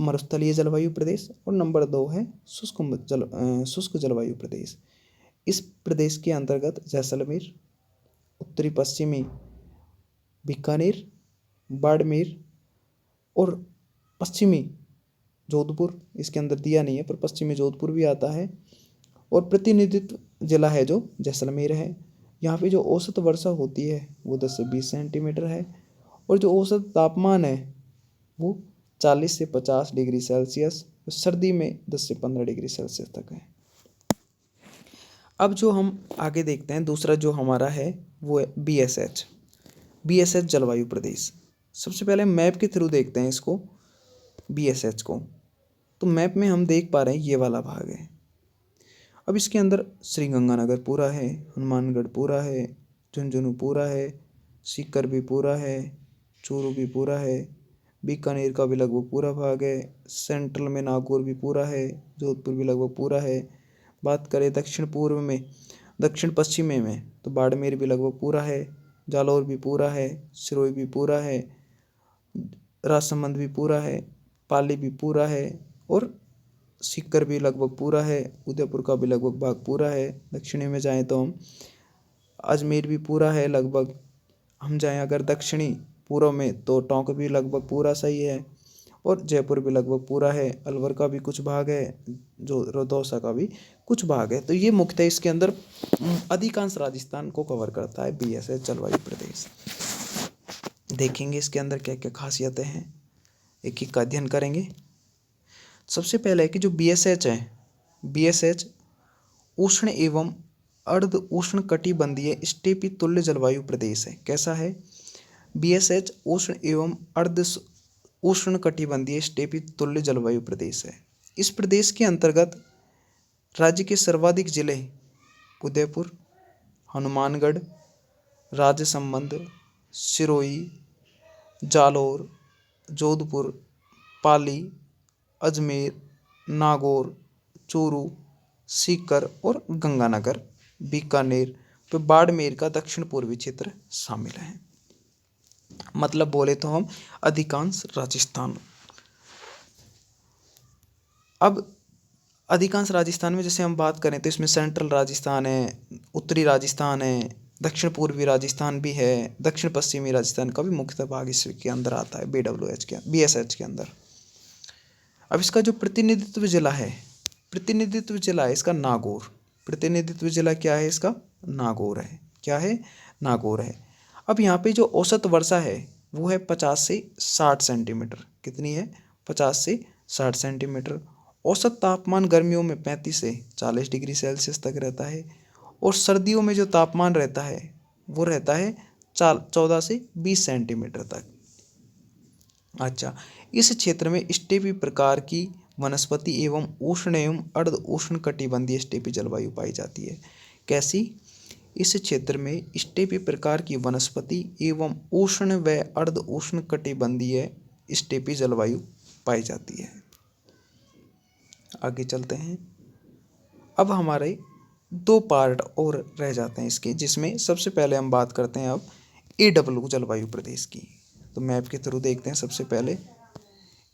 मरुस्थलीय जलवायु प्रदेश, और नंबर 2 है शुष्क जलवायु प्रदेश। इस प्रदेश के अंतर्गत जैसलमेर, उत्तरी पश्चिमी बीकानेर, बाड़मेर और पश्चिमी जोधपुर, इसके अंदर दिया नहीं है पर पश्चिमी जोधपुर भी आता है। और प्रतिनिधित्व जिला है जो जैसलमेर है। यहाँ पे जो औसत वर्षा होती है वो 10 से 20 सेंटीमीटर है, और जो औसत तापमान है वो 40 से 50 डिग्री सेल्सियस सर्दी में 10 से 15 डिग्री सेल्सियस तक है। अब जो हम आगे देखते हैं, दूसरा जो हमारा है वो है BSH, BSH जलवायु प्रदेश। सबसे पहले मैप के थ्रू देखते हैं इसको, BSH को। तो मैप में हम देख पा रहे हैं ये वाला भाग है। अब इसके अंदर श्रीगंगानगर पूरा है, हनुमानगढ़ पूरा है, झुंझुनू पूरा है, सीकर भी पूरा है, चूरू भी पूरा है, बीकानेर का भी लगभग पूरा भाग है, सेंट्रल में नागौर भी पूरा है, जोधपुर भी लगभग पूरा है। बात करें दक्षिण पूर्व में, दक्षिण पश्चिम में तो बाड़मेर भी लगभग पूरा है, जालौर भी पूरा है, सिरोही भी पूरा है, राजसमंद भी पूरा है, पाली भी पूरा है, और सीकर भी लगभग पूरा है, उदयपुर का भी लगभग भाग पूरा है। दक्षिणी में जाएं तो हम अजमेर भी पूरा है लगभग। हम जाएं अगर दक्षिणी पूर्व में तो टोंक भी लगभग पूरा सही है, और जयपुर भी लगभग पूरा है, अलवर का भी कुछ भाग है, जो दौसा का भी कुछ भाग है। तो ये मुख्यतः इसके अंदर अधिकांश राजस्थान को कवर करता है BSH जलवायु प्रदेश। देखेंगे इसके अंदर क्या क्या खासियतें हैं, एक एक का अध्ययन करेंगे। सबसे पहले है कि जो BSH है, BSH उष्ण एवं अर्ध उष्ण कटिबंधीय स्टेपी तुल्य जलवायु प्रदेश है। कैसा है? BSH उष्ण एवं अर्ध उष्ण कटिबंधीय स्टेपी तुल्य जलवायु प्रदेश है। इस प्रदेश के अंतर्गत राज्य के सर्वाधिक जिले उदयपुर, हनुमानगढ़, राजसमंद, सिरोही, जालौर, जोधपुर, पाली, अजमेर, नागौर, चूरू, सीकर और गंगानगर, बीकानेर व बाड़मेर का दक्षिण पूर्वी क्षेत्र शामिल है। मतलब बोले तो हम अधिकांश राजस्थान। अब अधिकांश राजस्थान में जैसे हम बात करें तो इसमें सेंट्रल राजस्थान है, उत्तरी राजस्थान है, दक्षिण पूर्वी राजस्थान भी है, दक्षिण पश्चिमी राजस्थान का भी मुख्यतः भाग इसके अंदर आता है BSH के अंदर। अब इसका जो प्रतिनिधित्व जिला है इसका नागौर। प्रतिनिधित्व जिला क्या है इसका? नागौर है। क्या है? नागौर है। अब यहाँ पे जो औसत वर्षा है वो है 50 से 60 सेंटीमीटर। कितनी है? 50 से 60 सेंटीमीटर। औसत तापमान गर्मियों में 35 से 40 डिग्री सेल्सियस तक रहता है, और सर्दियों में जो तापमान रहता है वो रहता है 14 से 20 सेंटीमीटर तक। अच्छा, इस क्षेत्र में स्टेपी प्रकार की वनस्पति एवं उष्ण एवं अर्ध उष्ण कटिबंधीय स्टेपी जलवायु पाई जाती है। कैसी? इस क्षेत्र में स्टेपी प्रकार की वनस्पति एवं उष्ण व अर्ध उष्ण कटिबंधीय स्टेपी जलवायु पाई जाती है। आगे चलते हैं। अब हमारे 2 पार्ट और रह जाते हैं इसके, जिसमें सबसे पहले हम बात करते हैं अब AW जलवायु प्रदेश की। तो मैप के थ्रू देखते हैं। सबसे पहले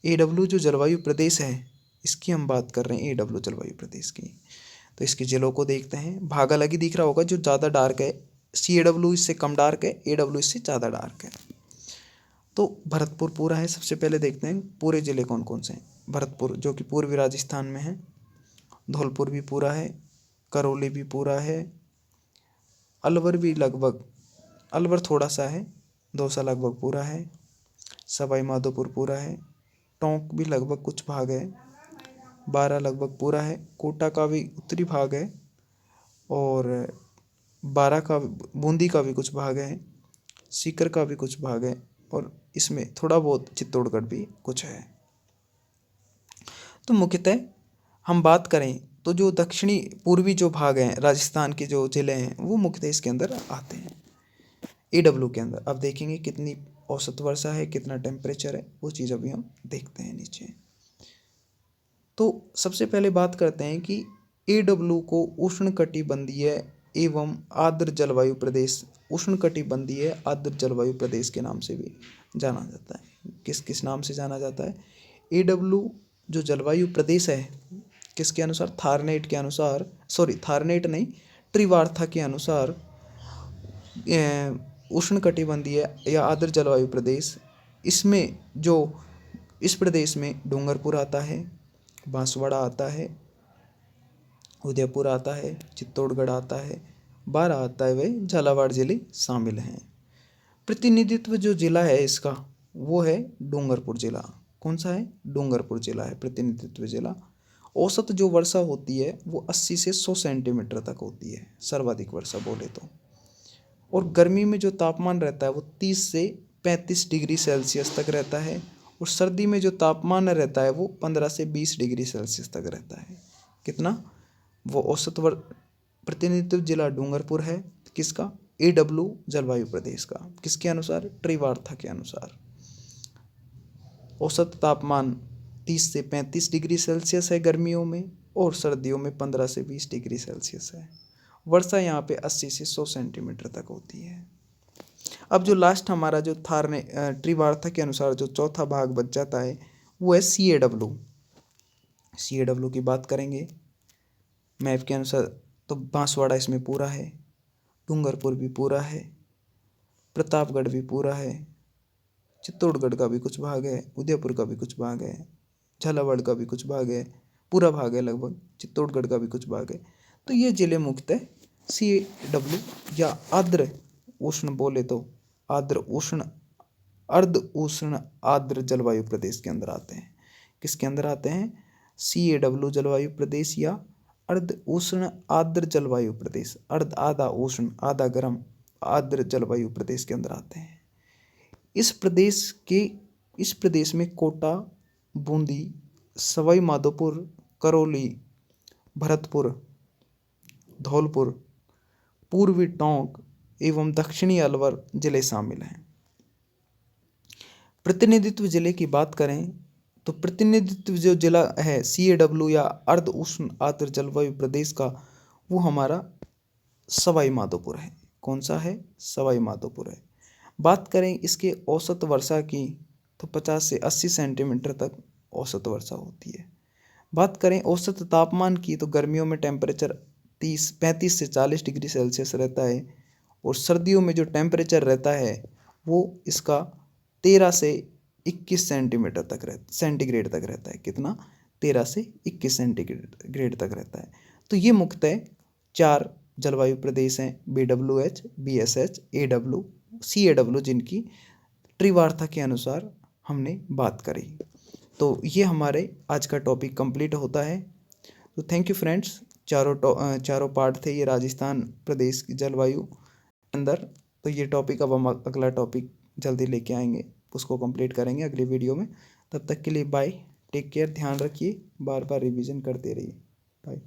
AW जो जलवायु प्रदेश है इसकी हम बात कर रहे हैं, AW जलवायु प्रदेश की। तो इसके जिलों को देखते हैं। भाग अलग ही दिख रहा होगा, जो ज़्यादा डार्क है CAW इससे कम डार्क है, AW इससे ज़्यादा डार्क है। तो भरतपुर पूरा है। सबसे पहले देखते हैं पूरे ज़िले कौन कौन से हैं। भरतपुर जो कि पूर्वी राजस्थान में है, धौलपुर भी पूरा है, करौली भी पूरा है, अलवर भी लगभग, अलवर थोड़ा सा है, दौसा लगभग पूरा है, सवाई माधोपुर पूरा है, टोंक भी लगभग कुछ भाग है, बारा लगभग पूरा है, कोटा का भी उत्तरी भाग है, और बारा का, बूंदी का भी कुछ भाग है, सीकर का भी कुछ भाग है, और इसमें थोड़ा बहुत चित्तौड़गढ़ भी कुछ है। तो मुख्यतः हम बात करें तो जो दक्षिणी पूर्वी जो भाग हैं राजस्थान के जो ज़िले हैं वो मुख्यतः इसके अंदर आते हैं AW के अंदर। अब देखेंगे कितनी औसत वर्षा है, कितना टेम्परेचर है, वो चीज़ अभी हम देखते हैं नीचे। तो सबसे पहले बात करते हैं कि AW को उष्णकटिबंधीय एवं आर्द्र जलवायु प्रदेश, उष्णकटिबंधीय आर्द्र जलवायु प्रदेश के नाम से भी जाना जाता है। किस किस नाम से जाना जाता है? AW जो जलवायु प्रदेश है किसके अनुसार? थारनेट के अनुसार, थारनेट नहीं, त्रिवार्था के अनुसार उष्णकटिबंधीय या आर्द्र जलवायु प्रदेश। इसमें जो इस प्रदेश में डूंगरपुर आता है, बांसवाड़ा आता है, उदयपुर आता है, चित्तौड़गढ़ आता है, बारा आता है, वे झालावाड़ जिले शामिल हैं। प्रतिनिधित्व जो जिला है इसका वो है डूंगरपुर जिला। कौन सा है? डूंगरपुर जिला है प्रतिनिधित्व जिला। औसत जो वर्षा होती है वो 80 से 100 सेंटीमीटर तक होती है, सर्वाधिक वर्षा बोले तो। और गर्मी में जो तापमान रहता है वो 30 से 35 डिग्री सेल्सियस तक रहता है, और सर्दी में जो तापमान रहता है वो 15 से 20 डिग्री सेल्सियस तक रहता है। कितना? वो औसत प्रतिनिधित्व जिला डूंगरपुर है, किसका? AW जलवायु प्रदेश का। किसके अनुसार? त्रिवार्ता के अनुसार। औसत तापमान 30 से 35 डिग्री सेल्सियस है गर्मियों में, और सर्दियों में 15 से 20 डिग्री सेल्सियस है। वर्षा यहाँ पे 80 से 100 सेंटीमीटर तक होती है। अब जो लास्ट हमारा जो त्रिवार्ता के अनुसार जो चौथा भाग बच जाता है वो है CAW। CAW की बात करेंगे मैप के अनुसार तो बांसवाड़ा इसमें पूरा है, डूंगरपुर भी पूरा है, प्रतापगढ़ भी पूरा है, चित्तौड़गढ़ का भी कुछ भाग है, उदयपुर का भी कुछ भाग है, झालावाड़ का भी कुछ भाग है, पूरा भाग है लगभग, चित्तौड़गढ़ का भी कुछ भाग है। तो ये जिले मुख्यतः CAW या आर्द्र उष्ण बोले तो आर्द्र उष्ण, अर्ध उष्ण आर्द्र जलवायु प्रदेश के अंदर आते हैं। किसके अंदर आते हैं? CAW जलवायु प्रदेश या अर्ध उष्ण आर्द्र जलवायु प्रदेश, अर्ध आधा उष्ण आधा गर्म आर्द्र जलवायु प्रदेश के अंदर आते हैं। इस प्रदेश में कोटा, बूंदी, सवाई माधोपुर, करौली, भरतपुर, धौलपुर, पूर्वी टोंक एवं दक्षिणी अलवर जिले शामिल हैं। प्रतिनिधित्व जिले की बात करें तो प्रतिनिधित्व जो जिला है CAW या अर्ध उष्ण आर्द्र जलवायु प्रदेश का, वो हमारा सवाई माधोपुर है। कौन सा है? सवाई माधोपुर है। बात करें इसके औसत वर्षा की तो 50 से 80 सेंटीमीटर तक औसत वर्षा होती है। बात करें औसत तापमान की तो गर्मियों में टेम्परेचर 35 से 40 डिग्री सेल्सियस रहता है, और सर्दियों में जो टेम्परेचर रहता है वो इसका 13 से 21 सेंटीग्रेड तक रहता है। कितना? 13 से 21 सेंटीग्रेड तक रहता है। तो ये मुख्यतः 4 जलवायु प्रदेश हैं, BWH, BSH, AW, CAW, जिनकी त्रिवार्ता के अनुसार हमने बात करी। तो ये हमारे आज का टॉपिक कंप्लीट होता है। तो थैंक यू फ्रेंड्स। चारों पार्ट थे ये राजस्थान प्रदेश की जलवायु अंदर। तो ये टॉपिक अब हम अगला टॉपिक जल्दी लेके आएंगे, उसको कंप्लीट करेंगे अगली वीडियो में। तब तक के लिए बाय, टेक केयर, ध्यान रखिए, बार बार रिवीजन करते रहिए। बाय।